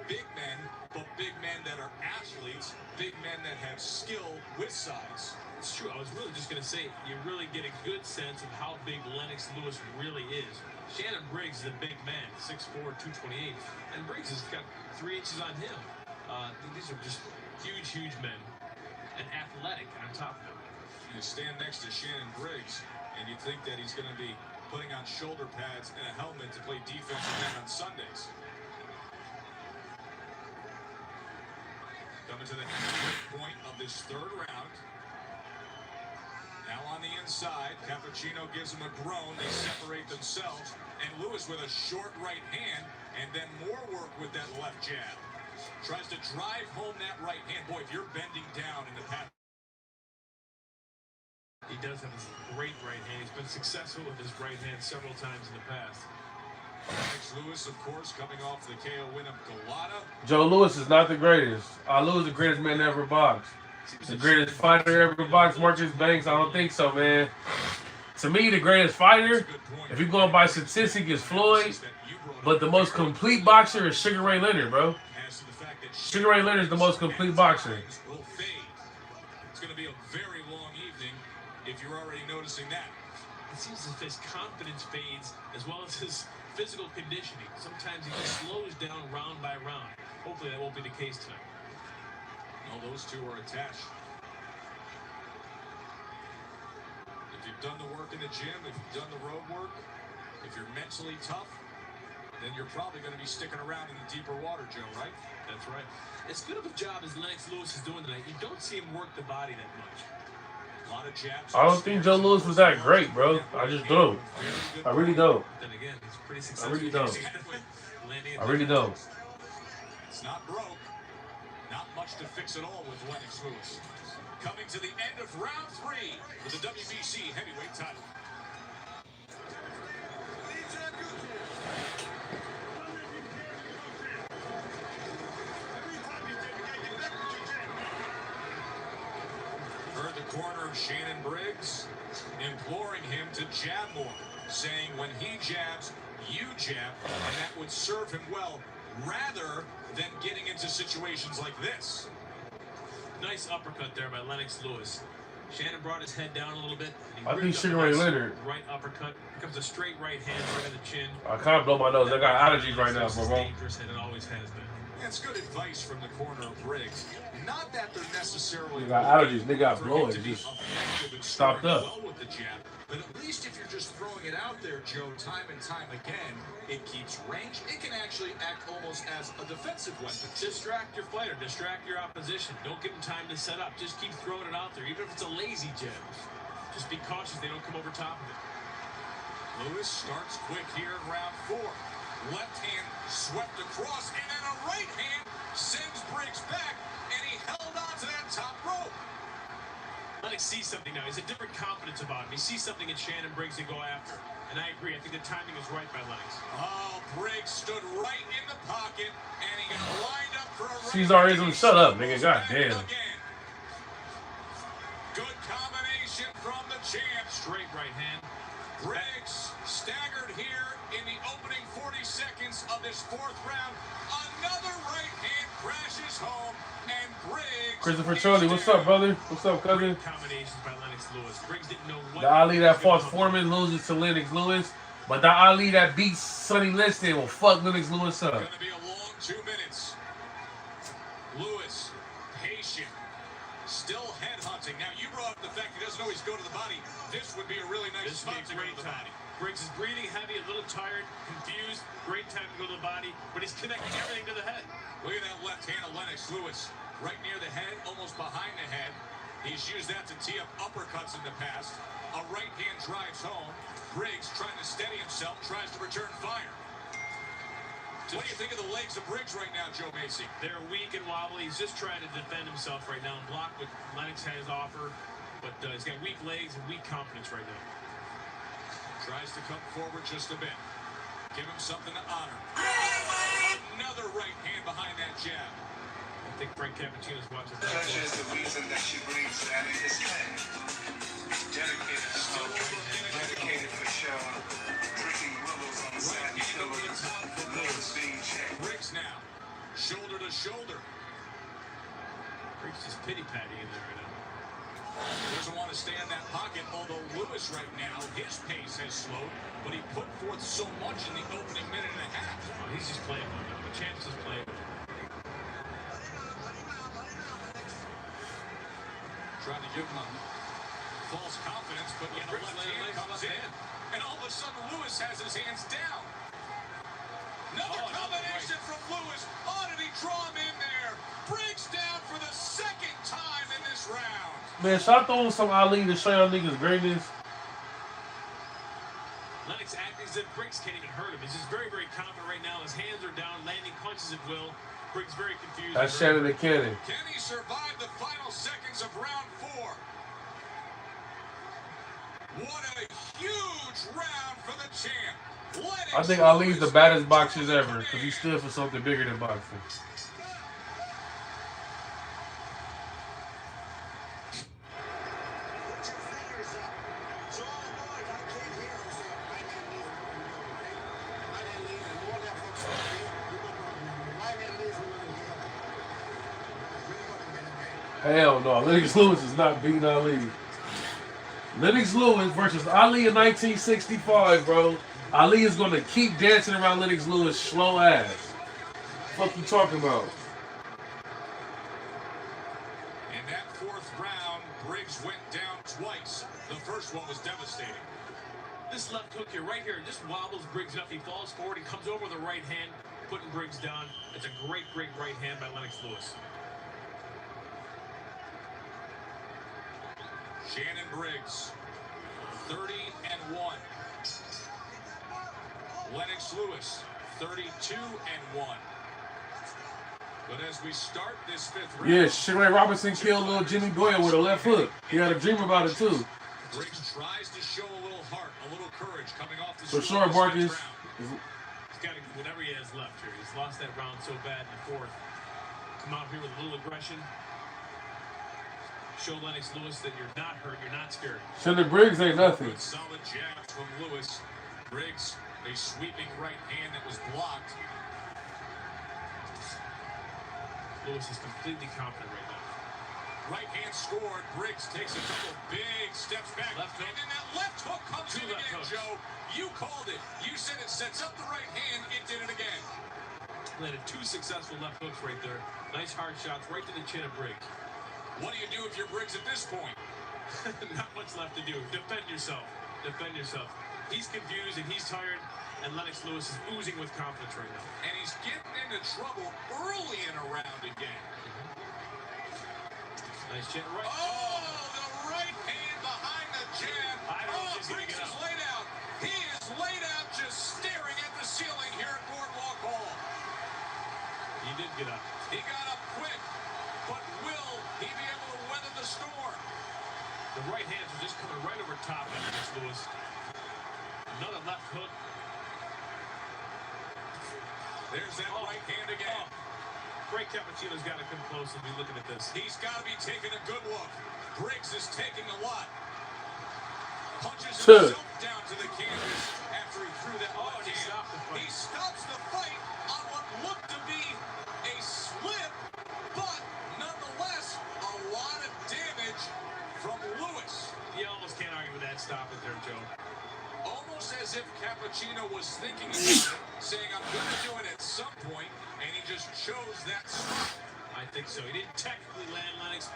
big men, but big men that are athletes, big men that have skill with size. It's true. I was really just going to say, you really get a good sense of how big Lennox Lewis really is. Shannon Briggs is a big man, 6'4", 228, and Briggs has got 3 inches on him. These are just huge, huge men, and athletic on top of them. You stand next to Shannon Briggs, and you think that he's going to be putting on shoulder pads and a helmet to play defense again on Sundays. Coming to the point of this third round. Now on the inside, Cappuccino gives him a groan. They separate themselves, and Lewis with a short right hand, and then more work with that left jab. Tries to drive home that right hand. Boy, if you're bending down in the path. He does have a great right hand. He's been successful with his right hand several times in the past. Lennox Lewis, of course, coming off the KO win of Galata. Joe Louis is not the greatest. Lou is the greatest man ever boxed. The greatest fighter ever boxed, Marcus Banks? I don't think so, man. To me, the greatest fighter, if you're going by statistic, is Floyd. But the most complete boxer is Sugar Ray Leonard, bro. Sugar Ray Leonard is the most complete boxer. It's going to be a very long evening if you're already noticing that. It seems as if his confidence fades as well as his physical conditioning. Sometimes he just slows down round by round. Hopefully that won't be the case tonight. No, those two are attached. If you've done the work in the gym, if you've done the road work, if you're mentally tough, then you're probably going to be sticking around in the deeper water, Joe, right? That's right. As good of a job as Lennox Lewis is doing tonight, you don't see him work the body that much. A lot of jabs. I don't think Joe Louis was that great, bro. I just don't. I really don't. Then again, he's pretty I successful. really don't. I really don't. It's not broke. Not much to fix at all with Lennox Lewis. Coming to the end of round 3 for the WBC heavyweight title. Heard the corner of Shannon Briggs imploring him to jab more, saying when he jabs, you jab, and that would serve him well rather than getting into situations like this. Nice uppercut there by Lennox Lewis. Shannon brought his head down a little bit. I think Sugar Ray Leonard. Right uppercut becomes a straight right hand right in the chin. I can't blow my nose. I got allergies right now, bro. Dangerous, and it always has been. That's good advice from the corner of Briggs. Not that they're necessarily. They got allergies. They got blowing. Just stopped up. Well with the jab, but at least if you're just throwing it out there, Joe, time and time again, it keeps range. It can actually act almost as a defensive weapon. Distract your fighter. Distract your opposition. Don't give them time to set up. Just keep throwing it out there, even if it's a lazy jab. Just be cautious they don't come over top of it. Lewis starts quick here in round 4. Left hand swept across, and then a right hand sends Briggs back, and he held on to that top rope. Lennox sees something now. He's a different confidence about him. He sees something in Shannon Briggs to go after. And I agree. I think the timing is right by Lennox. Oh, Briggs stood right in the pocket, and he got lined up for a right. Caesarism, shut up, nigga. God damn. straight right hand. Briggs staggered here in the opening 40 seconds of this fourth round. Another right hand crashes home, and Briggs. Christopher Charlie, what's up, brother? What's up, cousin? Combinations by Lennox Lewis. Briggs didn't know what. The Ali that fought Foreman loses to Lennox Lewis, but the Ali that beats Sonny Liston will fuck Lennox Lewis up. Gonna be a long 2 minutes. Lewis, patient, still head hunting. Now you brought up the fact he doesn't always go to the body. This would be a really nice spot to go to the body. Briggs is breathing heavy, a little tired, confused. Great time to go to the body, but he's connecting everything to the head. Look at that left hand of Lennox Lewis, right near the head, almost behind the head. He's used that to tee up uppercuts in the past. A right hand drives home. Briggs trying to steady himself, tries to return fire. What do you think of the legs of Briggs right now, Joe Macy? They're weak and wobbly. He's just trying to defend himself right now and block what Lennox has to offer. But he's got weak legs and weak confidence right now. Tries to come forward just a bit. Give him something to honor. Another right hand behind that jab. I think Frank Cappuccino's watching that. Pleasure is the reason that she breathes, and it is dedicated to dedicated for show. Drinking willows on the satin pillows. Lewis being checked. Briggs now, shoulder to shoulder. Briggs just pity-patty in there right now. Doesn't want to stay in that pocket, although Lewis right now, his pace has slowed, but he put forth so much in the opening minute and a half. Oh, he's just playing with him. The chance is playing with him. Trying to give him a false confidence, but yet a left hand comes in. And all of a sudden, Lewis has his hands down. Another combination from Lewis. Oh, did he draw him in there? Briggs down for the second time in this round. Man, should I throw on some Ali to show y'all niggas greatness? Lennox acting as if Briggs can't even hurt him. He's just very, very confident right now. His hands are down, landing punches at will. Briggs very confused. That's Shannon the Cannon. Can he survive the final seconds of round 4? What a huge round for the champ. Lennox I think Ali's the baddest boxers ever because he stood for something bigger than boxing. Hell no, Lennox Lewis is not beating Ali. Lennox Lewis versus Ali in 1965, bro. Ali is going to keep dancing around Lennox Lewis' slow ass. Fuck you talking about? In that 4th round, Briggs went down twice. The first one was devastating. This left hook here, right here, just wobbles Briggs up. He falls forward. He comes over the right hand, putting Briggs down. It's a great, great right hand by Lennox Lewis. Shannon Briggs, 30-1. Lennox Lewis, 32-1. But as we start this 5th round, Yeah, Sheree Robinson killed little Jimmy Doyle with a left hook. He had a dream about it too. Briggs tries to show a little heart, a little courage coming off the For sure, Marcus. He's got to whatever he has left here. He's lost that round so bad in the 4th. Come out here with a little aggression. Show Lennox Lewis that you're not hurt, you're not scared. Shannon Briggs ain't nothing. Good solid jabs from Lewis. Briggs, a sweeping right hand that was blocked. Lewis is completely confident right now. Right hand scored. Briggs takes a couple big steps back. Left hook. And then that left hook comes in again, hooks. Joe. You called it. You said it sets up the right hand. It did it again. Landed 2 successful left hooks right there. Nice hard shots right to the chin of Briggs. What do you do if you're Briggs at this point? Not much left to do. Defend yourself. Defend yourself. He's confused and he's tired, and Lennox Lewis is oozing with confidence right now. And he's getting into trouble early in a round again. Nice chin right. Oh, the right hand behind the jab. Briggs is laid out. He is laid out just staring at the ceiling here at Boardwalk Hall. He did get up. He got up quick, but will he be able to weather the storm? The right hands are just coming right over top of Lennox Lewis. Another left hook. There's that right hand again. Frank Cappuccino's got to come close and be looking at this. He's got to be taking a good look. Briggs is taking a lot. punches Sure. himself down to the canvas after he threw that one down. He stops the fight on what looked to be a slip, but nonetheless, a lot of damage from Lewis. You almost can't argue with that stop it there, Joe. Almost as if Cappuccino was thinking about it, saying, I'm going to do it at some point, and he just chose that spot. I think so. He didn't technically land Lennox,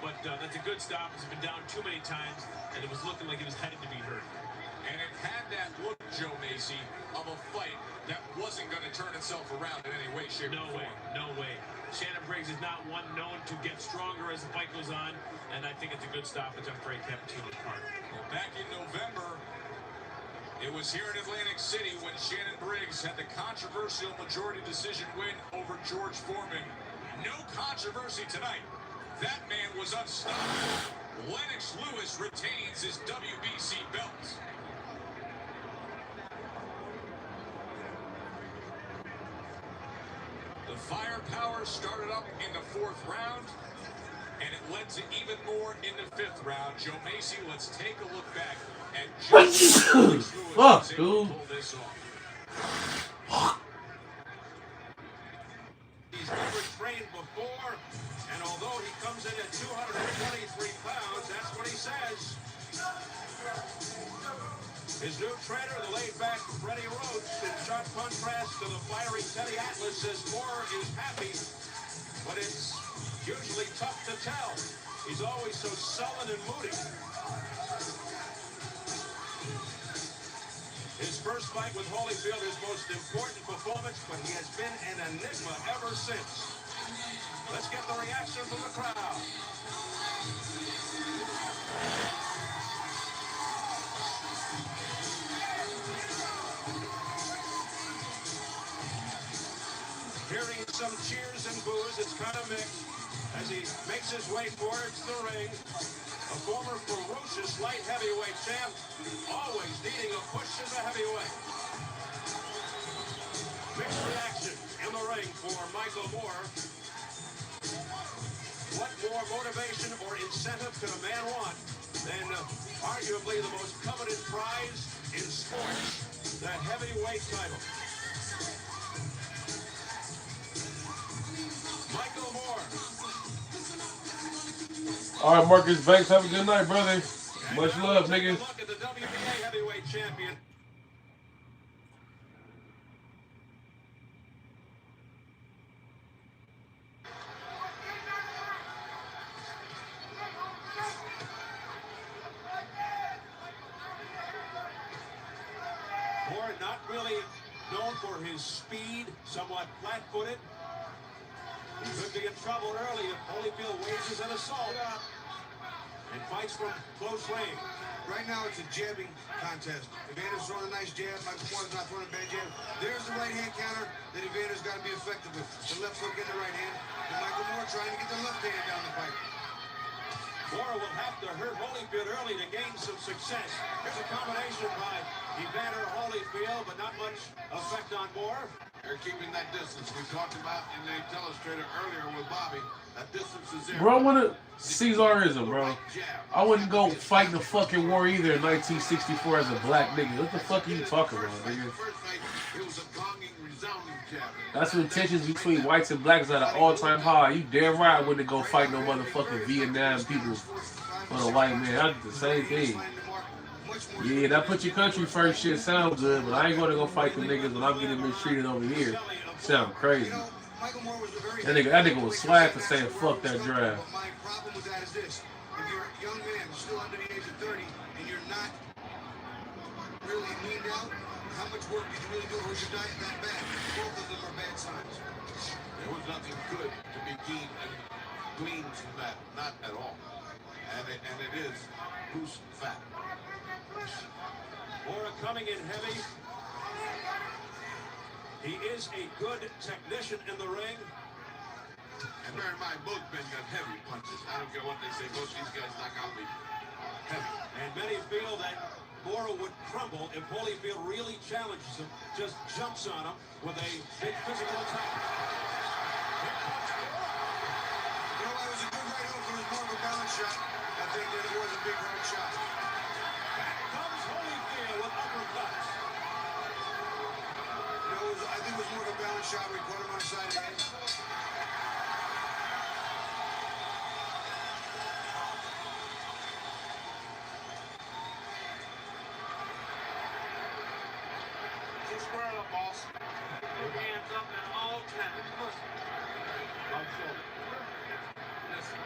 but that's a good stop. He's been down too many times, and it was looking like he was headed to be hurt. And it had that look, Joe Macy, of a fight that wasn't going to turn itself around in any way, shape, No or way. form. No way. Shannon Briggs is not one known to get stronger as the fight goes on, and I think it's a good stoppage on Frank Cappuccino's part. Well, back in November, it was here in Atlantic City when Shannon Briggs had the controversial majority decision win over George Foreman. No controversy tonight. That man was unstoppable. Lennox Lewis retains his WBC belt. The firepower started up in the 4th round, and it led to even more in the 5th round. Joe Macy, let's take a look back at just how Lennox Lewis was able to pull this off. He's never trained before, and although he comes in at 223 pounds, that's what he says. His new trainer, the laid-back Freddie Roach, in sharp contrast to the fiery Teddy Atlas, says Moore is happy, but it's usually tough to tell. He's always so sullen and moody. His first fight with Holyfield, his most important performance, but he has been an enigma ever since. Let's get the reaction from the crowd. Hearing some cheers and boos, it's kind of mixed as he makes his way towards the ring. A former ferocious light heavyweight champ, always needing a push as a heavyweight. Mixed reaction in the ring for Michael Moore. What more motivation or incentive could a man want than arguably the most coveted prize in sports, the heavyweight title? Michael Moore. All right, Marcus Banks, have a good night, brother. Much love, nigga. Look at the WBA heavyweight champion. Moore not really known for his speed, somewhat flat-footed. He could be in trouble early if Holyfield wages an assault and fights from close range. Right now, it's a jabbing contest. Evander's throwing a nice jab. Michael Moore's not throwing a bad jab. There's the right hand counter that Evander's got to be effective with. The left hook in the right hand. And Michael Moore trying to get the left hand down the pipe. Moore will have to hurt Holyfield early to gain some success. Here's a combination by Evander Holyfield, but not much effect on Moore. They're keeping that distance. We talked about in the telestrator earlier with Bobby. That distance is there. Bro, what a Caesarism, bro. I wouldn't go fight the fucking war either in 1964 as a black nigga. What the fuck are you talking about, nigga? That's when tensions between whites and blacks are at an all-time high. You damn right I wouldn't go fight no motherfucking Vietnam people for the white man. I did the same thing. Yeah, that put your country first shit sounds good, but I ain't gonna go fight the niggas when I'm getting mistreated over here. Sound crazy. That nigga was swag for saying fuck that draft. My problem with that is this. If you're a young man still under the age of 30 and you're not really leaned out, how much work did you really do, or is your diet that bad? Both of them are bad signs. There was nothing good to be gleaned from that, not at all. And it is loose fat. Moore coming in heavy. He is a good technician in the ring. And bear in mind, both men got heavy punches. I don't care what they say. Most of these guys knock out me heavy. And many feel that Moore would crumble if Holyfield really challenges him, just jumps on him with a big physical attack. You know, it was a good right hook. It was more of a balance shot. I think that it was a big hard shot. Back square up, boss. Put your hands up at all times. Like so. Listen.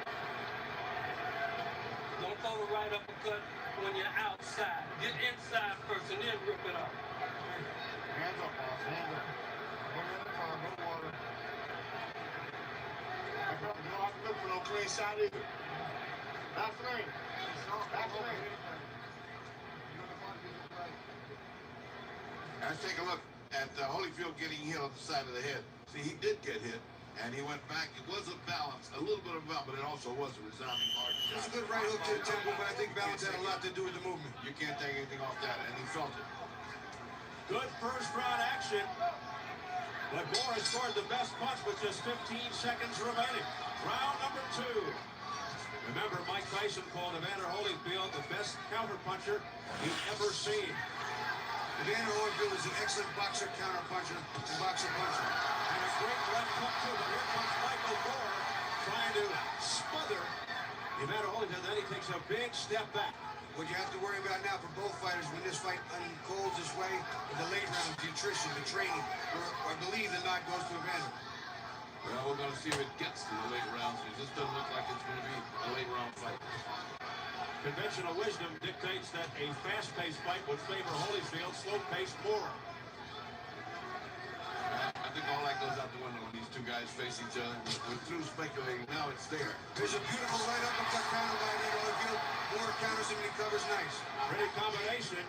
Don't throw the right uppercut when you're outside. Get inside first and then rip it up. Hands up, boss. Hands up. Put it in the car. No water. You don't have to look for no clean shot either. That's lane. That's lane. Let's take a look at Holyfield getting hit on the side of the head. See, he did get hit, and he went back. It was a balance, a little bit of balance, but it also was a resounding hard shot. It's a good right hook to the temple, but I think balance had a lot to do with the movement. You can't take anything off that, and he felt it. Good first round action. But Morrison scored the best punch with just 15 seconds remaining. Round number 2. Remember, Mike Tyson called Evander Holyfield the best counterpuncher he'd ever seen. Evander Holyfield is an excellent boxer, counterpuncher, and boxer puncher. And a great left hook, too. But here comes Michael Moore trying to smother Evander Holyfield. Then he takes a big step back. What you have to worry about now for both fighters when this fight unfolds this way, in the late rounds, the nutrition, the training, or I believe the nod goes to Evander. Well, we're going to see if it gets to the late rounds. It just doesn't look like it's going to be a late round fight. Conventional wisdom dictates that a fast-paced fight would favor Holyfield, slow-paced Moore. I think all that goes out the window when these two guys face each other. We're through speculating. Now it's there. There's a beautiful right uppercut counter by Evander Holyfield. Moore counters him and he covers nice. Pretty combination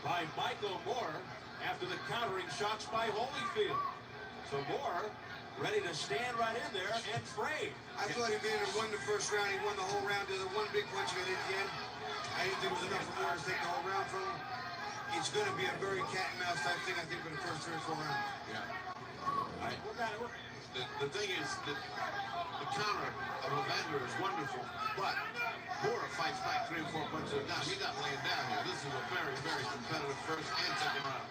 by Michael Moore after the countering shots by Holyfield. So Moore ready to stand right in there and trade. I thought Evander won the first round. He won the whole round. There's one big punch he got at the end. I didn't think it was enough for Moore to take the whole round from him. It's going to be a very cat and mouse type thing, I think, for the first 3 or 4 rounds. Yeah. The thing is that the counter of Evander is wonderful, but Moore fights back 3 or 4 punches at a time. He's not laying down here. This is a very, very competitive first and second round.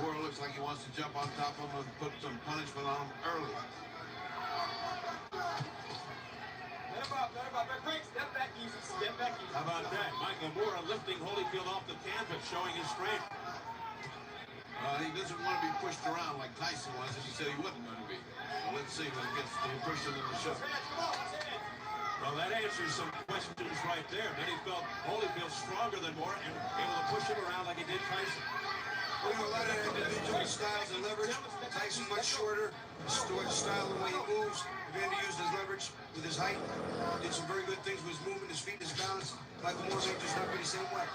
Moore looks like he wants to jump on top of him and put some punishment on him early. Briggs, step back easy, step back easy. How about that? Michael Moore lifting Holyfield off the canvas, showing his strength. He doesn't want to be pushed around like Tyson was, and he said he wasn't going to be. So let's see when it gets to pushing in the show. Well, that answers some questions right there. Many felt Holyfield stronger than Moore and able to push him around like he did Tyson. Well, you know, a lot of individual styles and leverage. Tyson much shorter, style the way he moves. Evander used his leverage with his height. Did some very good things with his movement, his feet, his balance. Michael Moore just not be the same way.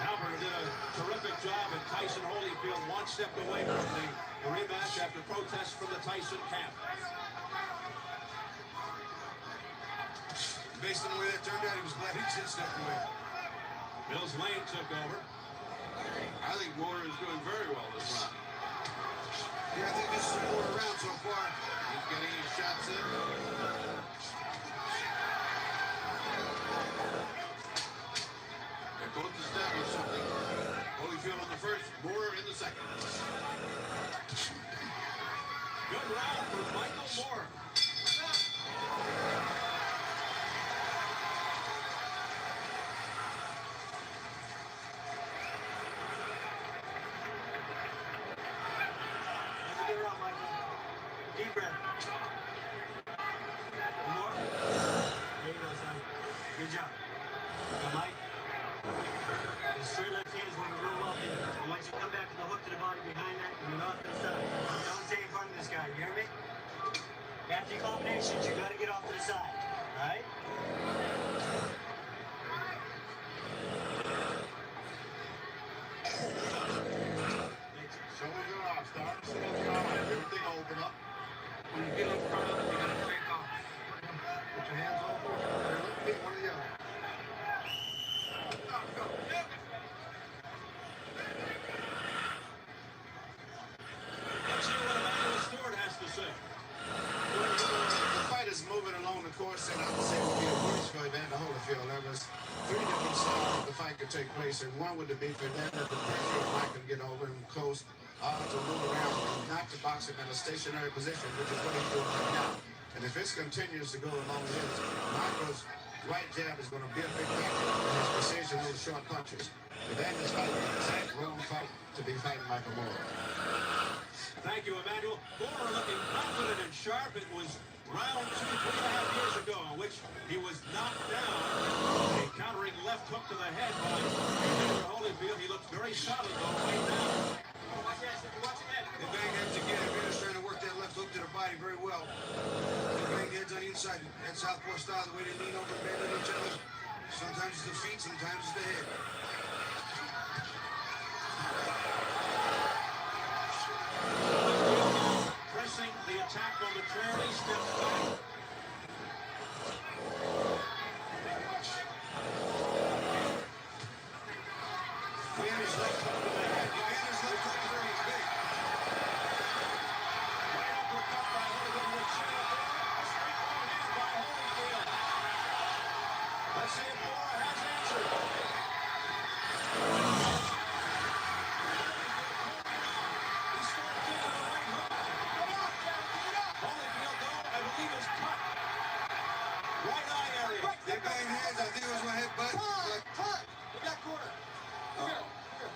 Albert did a terrific job, and Tyson Holyfield one step away from the rematch after protests from the Tyson camp. Based on the way that turned out, he was glad he did step away. Mills Lane took over. I think Moore is doing very well this round. Yeah, I think this is a quarter round so far. He's getting his shots in. They're both established something. Holyfield on the first, Moore in the second. Good round for Michael Moore. Deep breath. More. There you go, son. Good job. Now, Mike, the straight left hand is going to roll up. And once you come back to the hook to the body behind that, and you're off to the side. Don't stay in front of this guy. You hear me? After your combinations, you got to get off to the side. All right? Shoulders are off, start. Everything open up. When you get in front of it, you got to take off. Put your hands on the pick one or the other. Let's hear what Emmanuel Stewart has to say. The fight is moving along the course, and I would say it would be a worse for Evander Holyfield. There was 3 different styles the fight could take place, and one would be for Evander, the pressure of Mike can get over him close. to move around and not to box him in a stationary position, which is what he's doing right now. And if this continues to go along his, Michael's right jab is going to be a big factor in his precision, those short punches. Evander's fighting the exact wrong fight to be fighting Michael Moore. Thank you, Emmanuel. Moore looking confident and sharp. It was round 2, 3.5 years ago, in which he was knocked down. A countering left hook to the head by Evander Holyfield. He looks very solid, though, right now. They bang heads again. Evander's trying to work that left hook to the body very well. They bang heads on the inside. That southpaw style, the way they lean over and bend on each other. Sometimes it's the feet, sometimes it's the head. Pressing the attack momentarily, steps back. Evander's left hook to the head. Evander's left hook is very big. Right uppercut by Holyfield with chin up there. A straight right hand by Holyfield. Let's see if Moore has answered. He's starting to the right hook. Holyfield, though, I believe is cut. Right eye area. They bang heads. I think it was my headbutt. We got corner.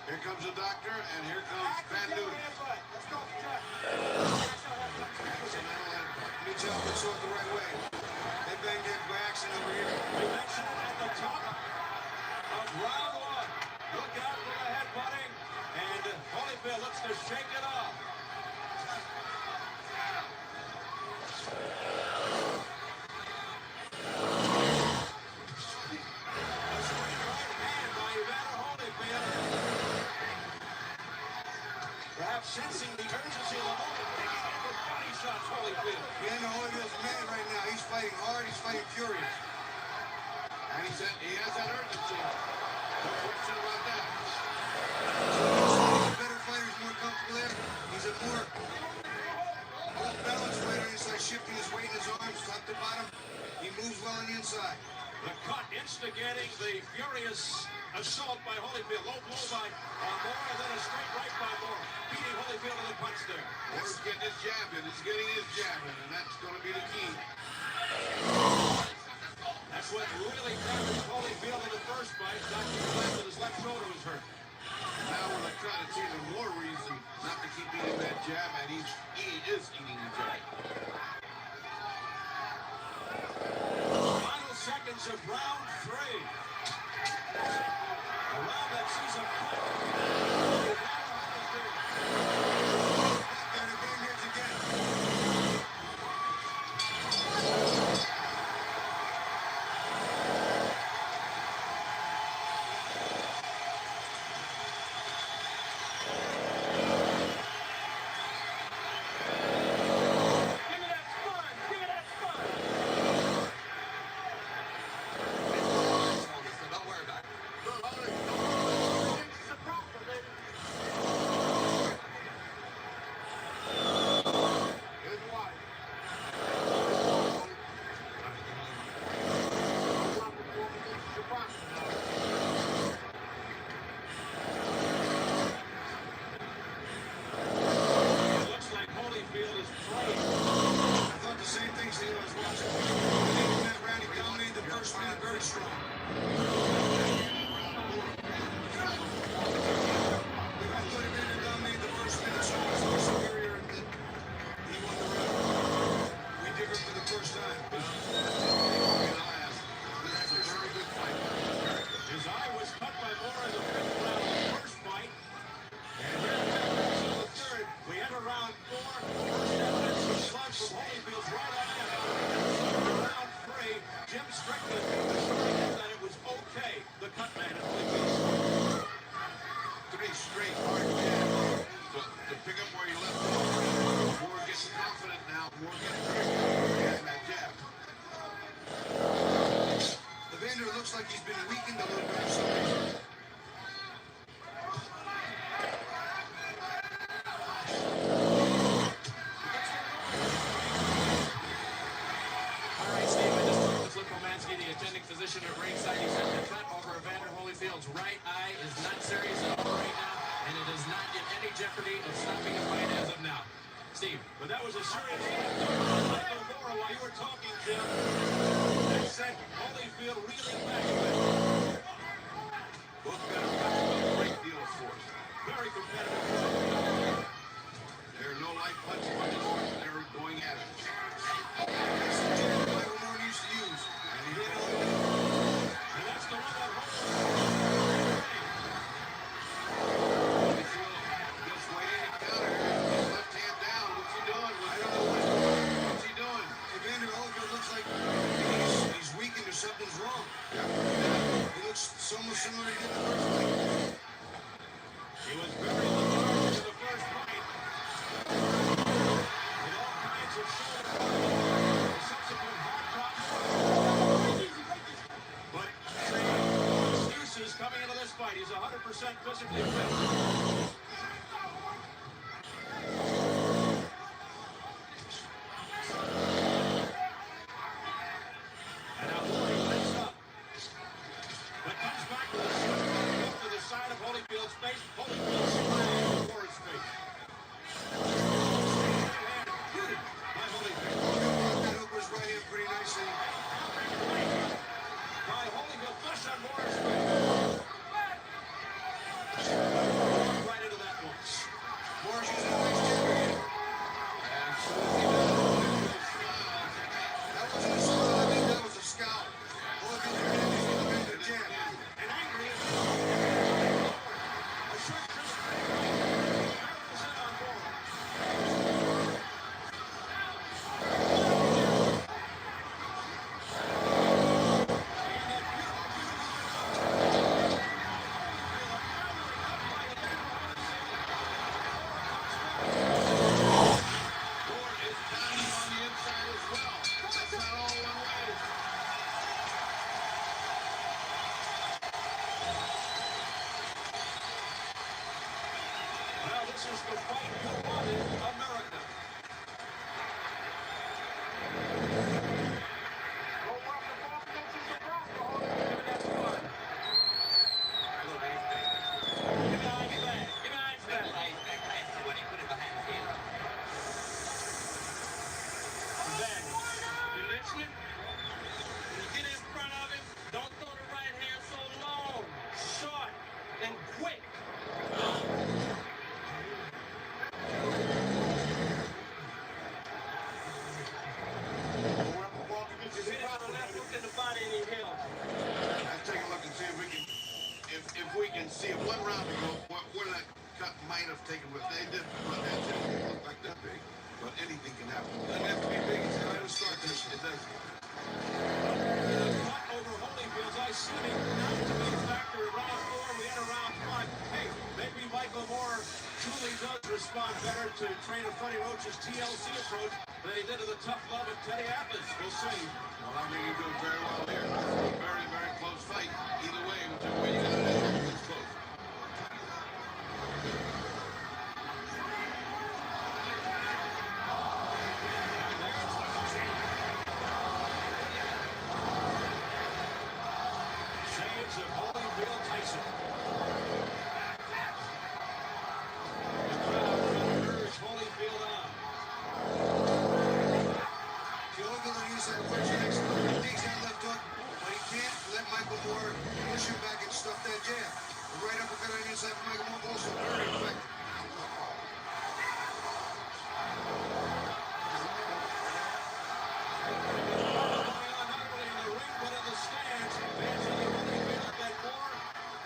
Here comes the doctor, and here comes Van Newton. Let's go, Jeff. Accidental headbutt. Let me tell you, it's the right way. They banged heads by accident over here. We mentioned it at the top of round 1. Look out for the headbutting, and Holyfield looks to shake it off. A straight right hand by Evander Holyfield. Perhaps sensing the urgency of the moment, taking in with body shots, Holyfield. Evander Holyfield's mad right now. He's fighting hard. He's fighting furious. And he has that urgency. No question about that. He's a better fighter. He's more comfortable there. He's a more balanced fighter. He's like shifting his weight in his arms, top to bottom. He moves well on the inside. The cut instigating the furious assault by Holyfield. Low blow by Moore, and then a straight right by Moore. Beating Holyfield to the punch there. Moore's getting his jab in. He's getting his jab in, and that's going to be the key. That's what really damaged Holyfield in the first fight. Knocked him away that his left shoulder was hurt. Now with a cut, it's even more reason not to keep eating that jab, and he is eating the jab. Final seconds of round 3. A round that sees a cut. And the bang heads again. Physician at ringside, he said the cut over Evander Holyfield's right eye is not serious at all right now, and it is not in any jeopardy of stopping But that was a serious Michael Moore while you were talking, Jim. That sent Holyfield reeling back a bit. Both guys got a great deal of force. Very competitive. There are no light punches. They're going at it. That's the jab Michael Moore used to use. And he hit on it. And that's the one that Just waiting to counter. His left hand down. What's he doing? I don't know what's he doing. Evander Holyfield looks like he's weakened or something's wrong. He looks almost similar to the first fight. he was very lethargic in the first fight. With all kinds of shoulder subsequent hard drops. But excuses coming into this fight. He's 100% physically fit. And now Moore lights up. But comes back with a shot to the side of Holyfield's face. Holyfield slammed Moore's face. By Holyfield. That hook was right in pretty nicely. By Holyfield, flush on Moore's face. Right into that one. Moore's using a nice jab again. And so he does. That wasn't a smile. I think that was a scowl. Holyfield's using the jab. And angry. A short just on Moore. Moore is pounding on the inside as well. That's not all one way. Well, this is the fight you wanted, America. Then, you listening? When you get in front of him, don't throw the right hand so long, short, and quick. You hit it on the left hook in the body and he held. Let's take a look and see if we can see it. One round ago, where that cut might have taken, but they did run that jab. It looked like that big, but anything can happen. It doesn't have to be big. It's how to start this. It does. Cut over Holyfield's eye seeming not to be a factor in round 4. We enter round 5. Hey, maybe Michael Moore truly does respond better to Trainer Freddie Roach's TLC approach than he did to the tough love of Teddy Atlas. We'll see. Well, I think he's doing very well here. Very, very close fight. Either way, whichever way you got it, it's close. Shades of Holyfield Tyson. The crowd urge Holyfield on. Holyfield on the inside of Briggs next. He takes that left hook, but he can't let Michael Moore push him back and stuff that jab. The right uppercut on the inside from Michael Moore also very effective. Not only in the ring, but in the stands. Fans of the Holyfield that Moore.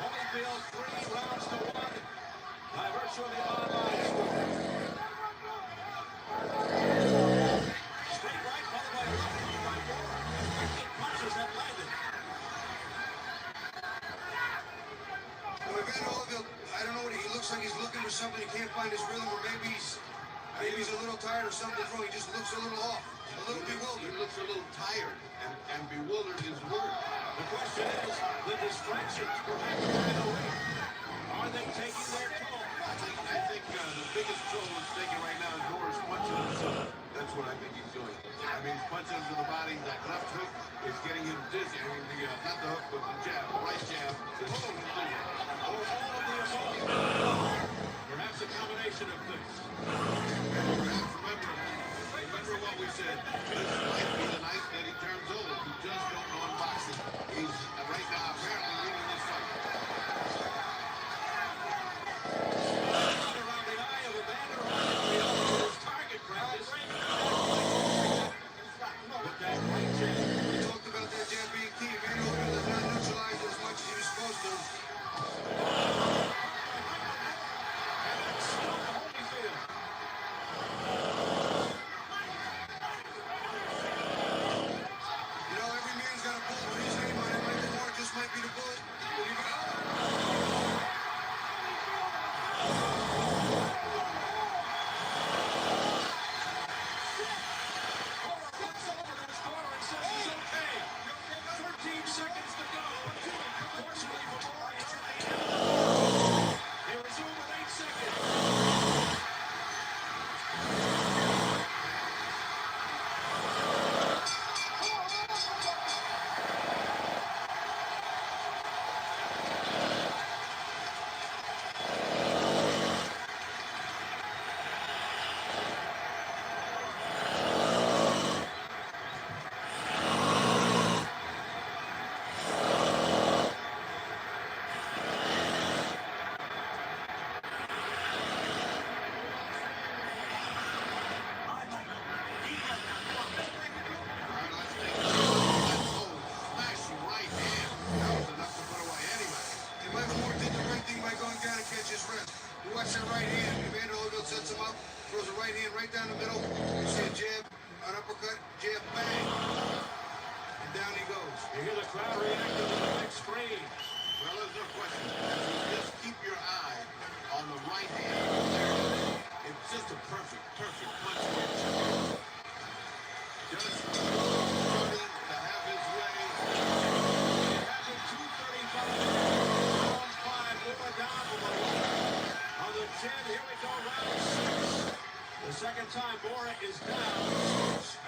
Holyfield 3 rounds to 1 by virtue of the online score. Straight right, followed by a left hook by Moore. 8 punches that landed. Well, Evander Holyfield, I don't know what he looks like. He's looking for something. He can't find his rhythm, or maybe he's a little tired or something's wrong. He just looks a little off, a little bewildered. He looks a little tired, and bewildered is the word. The question is, the distractions perhaps in the ring, are they taking their toll? I think the biggest toll it's taking right now is Moore's punching himself. That's what I think he's doing. I mean, he's punching him to the body. That left hook is getting him dizzy. I mean, not the hook, but the jab, the right jab. Is Or all of the above. Perhaps a combination of things. Perhaps, remember, uppercut, jab, bang. And down he goes. You hear the crowd reacting to the big screen. Well, there's no question. Just keep your eye on the right hand. It's just a perfect punch switch. Just starting to have his way. Having 235. Round 5, more down from the left. On the chin, here we go, round 6. The second time Bora is down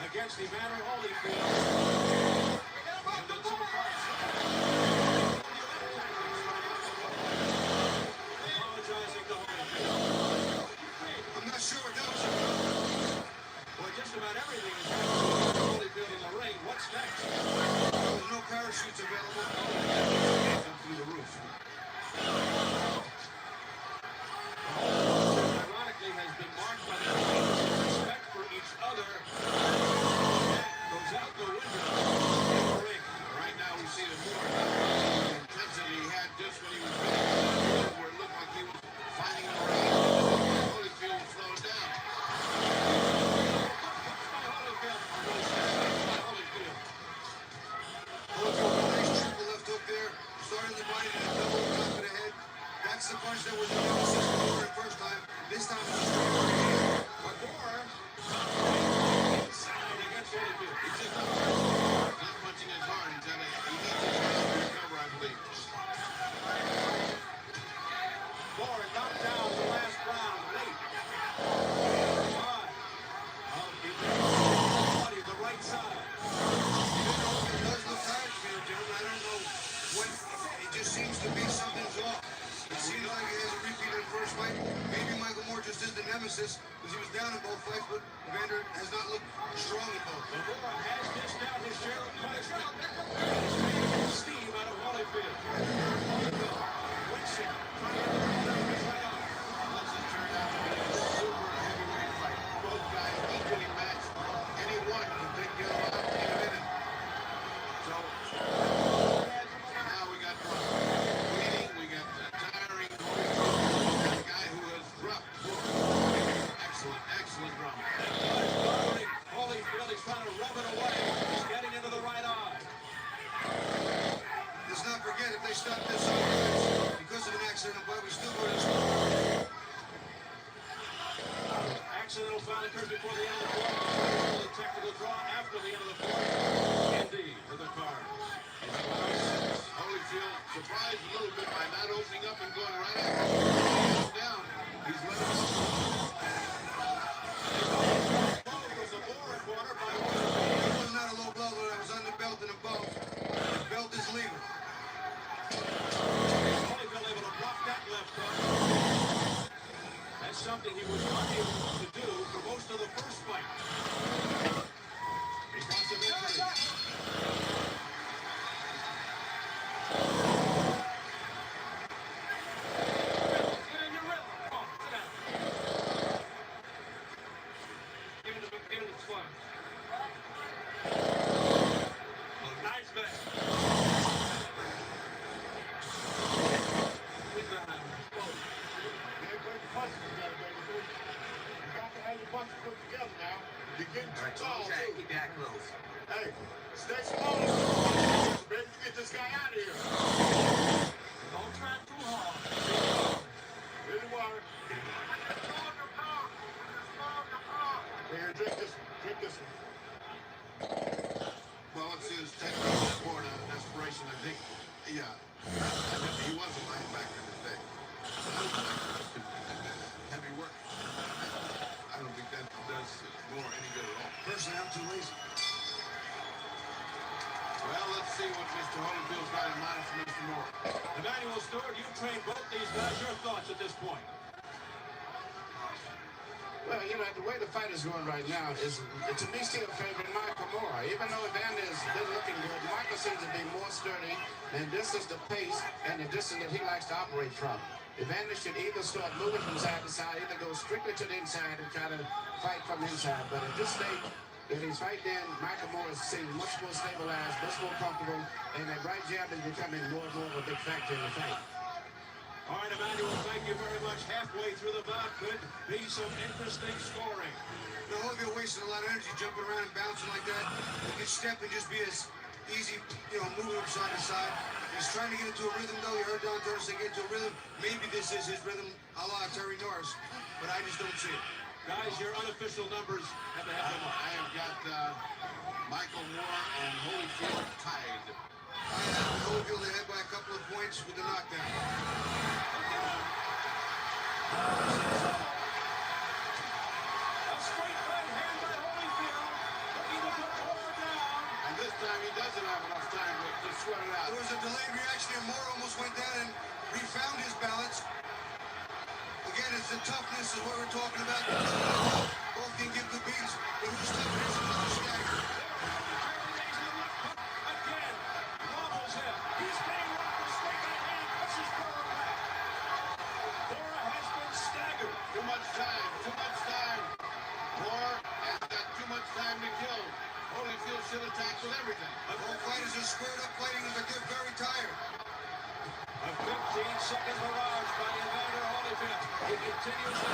against Evander Holyfield. In the 2 fights. Apologizing to Holyfield. I'm not sure what that was. Well, just about everything is happening to Holyfield in the ring. What's next? There's no parachutes available. Up through the roof. Ironically, has been marked by the respect for each other. That goes out the window in the ring. Right now, we see the more intensity he had just when he was fighting, where it looked like he was fighting in the ring. Holyfield slowed down. Left hook there, starting the body to the double top of the head. That's the punch that was the nemesis for the first time. This time it was straight. But Bora inside against Holyfield. He's just not punching as hard. He needs his round to recover, I believe. Bora knocked down the last round late. Body the right side. It does look tired to me, gentlemen. I don't know what. It just seems to be something's off. It seems like he has a repeat of the first fight. Maybe Michael Moore just is the nemesis because he was down in both fights, but Evander has not looked strong in both. Bora has dished out his share of punishment. He's made steam out of Holyfield. Winston trying to get his right arm. This has turned out to be a super heavyweight fight. Both guys equally matched. Any one can take the other out in a minute. So now we got bleeding, we got tiring Holyfield, we got a guy who has dropped. Excellent drama. Holyfield is trying to rub it away. He's getting into the right eye. Let's not forget, if they stop this because of an accidental blood, we still go to this. Accidental foul occurs before the end of the fourth. The technical draw after the end of the fourth. Indeed, for the card. Holyfield surprised a little bit by not opening up and going right after him. Down. He's letting him was a Bora corner by It was not a low blow, but I was on the belt and above. The belt is legal. Holyfield able to block that left hook. That's something he was unable to do for most of the first fight. Because of injury. Get in your rhythm. Come on, sit down. Give him the squat. Nice back. Good behind him. Punches together, baby. You got to have your punches put together now. You're getting too tall, too. Keep that close. Hey, stay small. Baby, you get this guy out of here. Don't try too hard. Really water. Here, drink this. Drink this one. Well, let's see this technical sport out of desperation. I think, yeah, he was a linebacker in his day. Heavy work. I don't think that does Moore any good at all. Personally, I'm too lazy. Well, let's see what Mr. Holyfield's got in mind for Mr. Moore. Emmanuel Stewart, you've trained both these guys. Your thoughts at this point? Well, you know, the way the fight is going right now is, to me, still favoring Michael Moore. Even though Evander is looking good, Michael seems to be more sturdy, and this is the pace and the distance that he likes to operate from. Evander should either start moving from side to side, either go strictly to the inside and try to fight from the inside. But at this stage, if he's right then, Michael Moore is seeming much more stabilized, much more comfortable, and that right jab is becoming more and more of a big factor in the fight. All right, Emmanuel, thank you very much. Halfway through the bout could be some interesting scoring. The Holyfield wasting a lot of energy jumping around and bouncing like that. He could step and just be as easy, moving from side to side. He's trying to get into a rhythm, though. You heard Don Torres say get into a rhythm. Maybe this is his rhythm, a la Terry Norris, but I just don't see it. Guys, your unofficial numbers have to have them up. I have got Michael Moore and Holyfield tied. I have Holyfield ahead by a couple of points with the knockdown. A straight right hand by Holyfield, looking to put Moore down. And this time he doesn't have enough time to sweat it out. There was a delayed reaction and Moore almost went down and refound his balance. Again, it's the toughness is what we're talking about. Both can give the beats, but who's tougher? Here's another stagger. Again, wobbles him. He's getting rocked with straight right hand, pushes Bora back. Bora has been staggered. Too much time, too much time. Moore has got too much time to kill. Holyfield should attack with everything. Both fighters are squared up fighting, but they're very tired. A 15-second barrage by Evander Holyfield. He continues to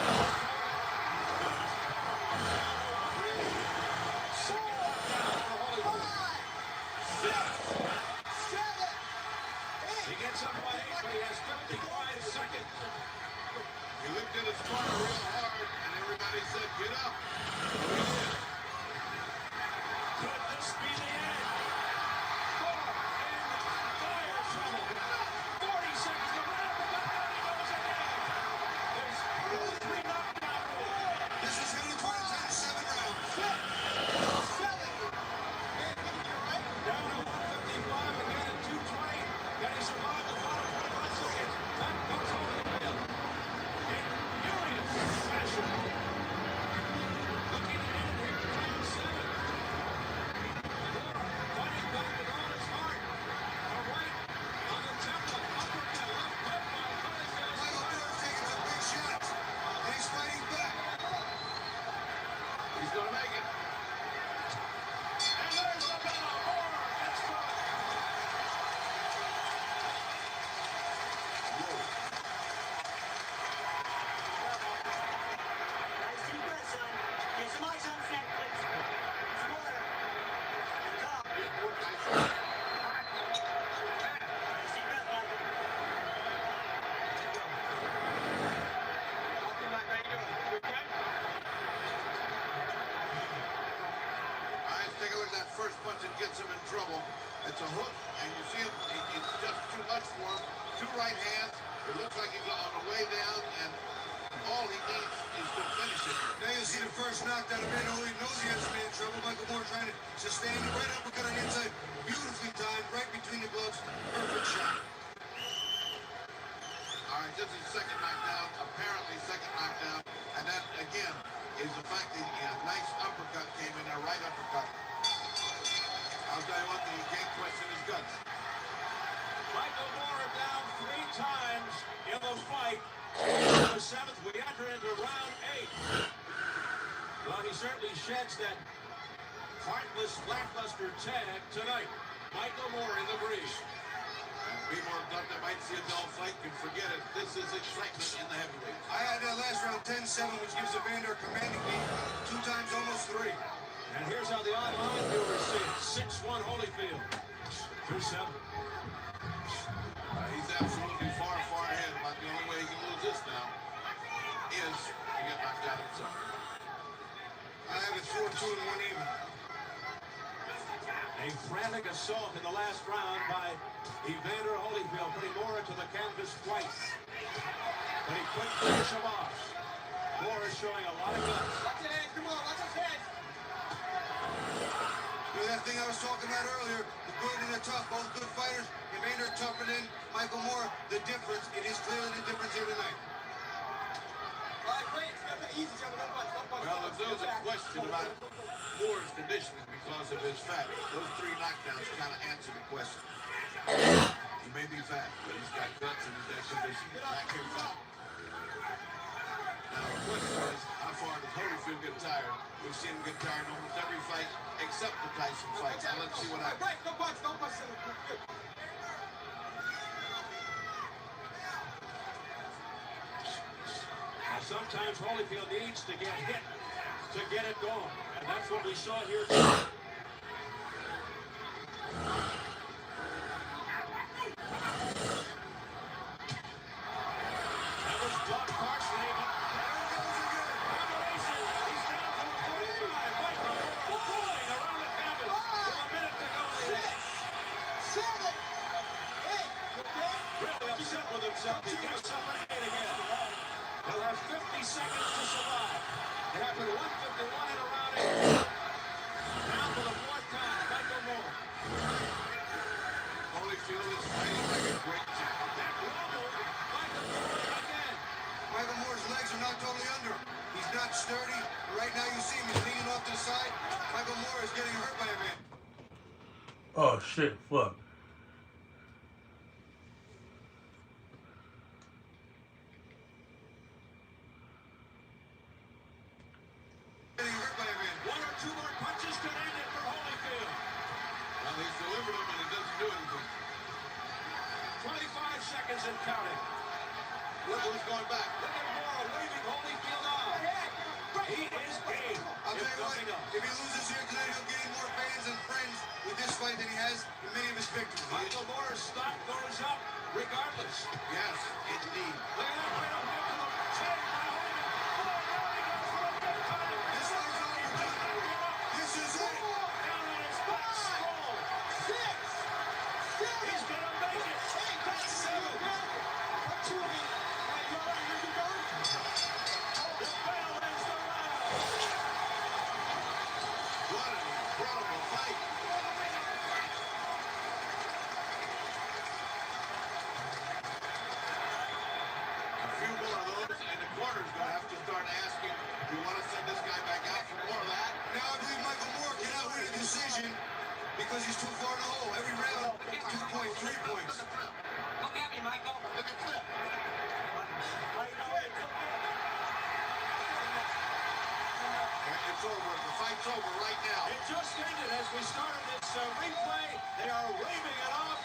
second knockdown for Holyfield. 6, 7, 8. He gets up by 8, but he has 55 seconds. He looked at his corner real hard, and everybody said, get up. Could this be the end? Bora in dire trouble. 40 seconds to round the gun, and he goes again. There's 3 knockdown rule. This is headed towards 10-7 round. 6, 7. Down to 155 again at 220. Can he survive the final 25 seconds? That comes Holyfield. In furious fashion. Looking to end here in round 7. Bora fighting back with all his heart. A right on the temple. Uppercut, left hook by Holyfield. Michael Moore's taking some big shots, and he's fighting back. He's going to make it. And there's the bell. Bora gets caught. Nice deep breath, son. Get some ice on the neck, please. Some water. Talk. Nice deep breath, Michael. Welcome back. How you doing? You okay? All right, let's take a look at that first punch that gets him in trouble. It's a hook, and you see it's just too much for him. 2 right hands. It looks like he's on the way down, and all he needs is to finish it. Now you see the first knockdown. Evander Holyfield knows he has to be in trouble. Michael Moore trying to sustain the right uppercut on the inside. Beautifully timed, right between the gloves. Perfect shot. All right, this is second knockdown, apparently second knockdown, and that, again, is the fact that a nice uppercut came in there, right uppercut. I'll tell you one thing, you can't question his guts. Michael Moore down 3 times in the fight. In the 7th, we enter into round 8. Well, he certainly sheds that heartless, lackluster tag tonight. Michael Moore in the breeze. And people that might see a dull fight can forget it. This is excitement in the heavyweights. I had that last round 10-7, which gives Evander a commanding lead. 2 times, almost 3. And here's how the online viewers see it. 6-1 Holyfield. 2-7. He's absolutely far, far ahead. About the only way he can lose this now is to get knocked out himself. I have it 4-2 and 1 even. A frantic assault in the last round by Evander Holyfield, putting Moore to the canvas twice. But he couldn't finish him off. Moore is showing a lot of guts. Watch your head. Come on. Watch his head. That thing I was talking about earlier, the good and the tough, both good fighters. Evander tougher than Michael Moore. The difference, it is clearly the difference here tonight. All right, Briggs. Easy, Jimmy. Don't punch. Well, if there's a question about Moore's conditioning because of his fat, those 3 knockdowns kind of answer the question. He may be fat, but he's got guts and he's got condition. Back here fat. Now, the question is, how far does Holyfield get tired? We've seen him get tired in almost every fight except the Tyson fight. Now, let's see what happens. Right, don't punch. sometimes Holyfield needs to get hit to get it going. And that's what we saw here tonight. That was Doug Carson. There he goes again. Combination. He's down to the 45. Michael Moore rolling around the canvas with a minute to go. 6, 7, 8. Really upset with himself. He gets up and 8 again. They'll have 50 seconds to survive. They have been 151 in a round 8. Now for the fourth time, Michael Moore. Holyfield is fighting like a great champ. That rumble, Michael Moore again. Michael Moore's legs are not totally under him. He's not sturdy. Right now you see him, he's leaning off to the side. Michael Moore is getting hurt by a man. Oh shit! Fuck. Getting hurt by a man. 1 or 2 more punches could end it for Holyfield. Well, he's delivered him and it doesn't do anything. 25 seconds and counting. Look who's going back. Look at Moore waving Holyfield on. He is game. I'll tell If you what, nothing else. if he loses here tonight, he'll gain more fans and friends with this fight than he has in many of his victories. Michael Moore's stock goes up regardless. Yes, indeed. Look at that right up into the chin by Holyfield. This one's over. This is it. Down on his back, skull. 6, 7. He's gonna make it. That's 7. The bell ends the round. What an incredible fight. A few more of those, and the corner's going to have to start asking, do you want to send this guy back out for more of that? Now I believe Michael Moore cannot win a decision because he's too far in the hole. Every round, 2.3 points. Look at me, Michael. Look at Clip. It's over. The fight's over right now. It just ended as we started this replay. They are waving it off.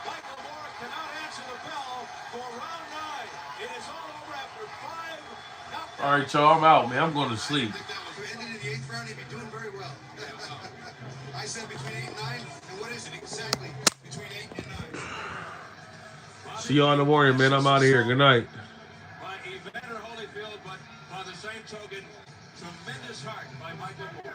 Michael Moore cannot answer the bell for round 9. It is all over after 5 knockdowns. All right, y'all. I'm out, man. I'm going to sleep. I think that was ended in the 8th round. He'd be doing very well. I said between 8 and 9. And what is it exactly? Between 8 and 9. See y'all in the morning, man. I'm out of here. Good night. By Evander Holyfield, but by the same token, tremendous heart by Michael Moore.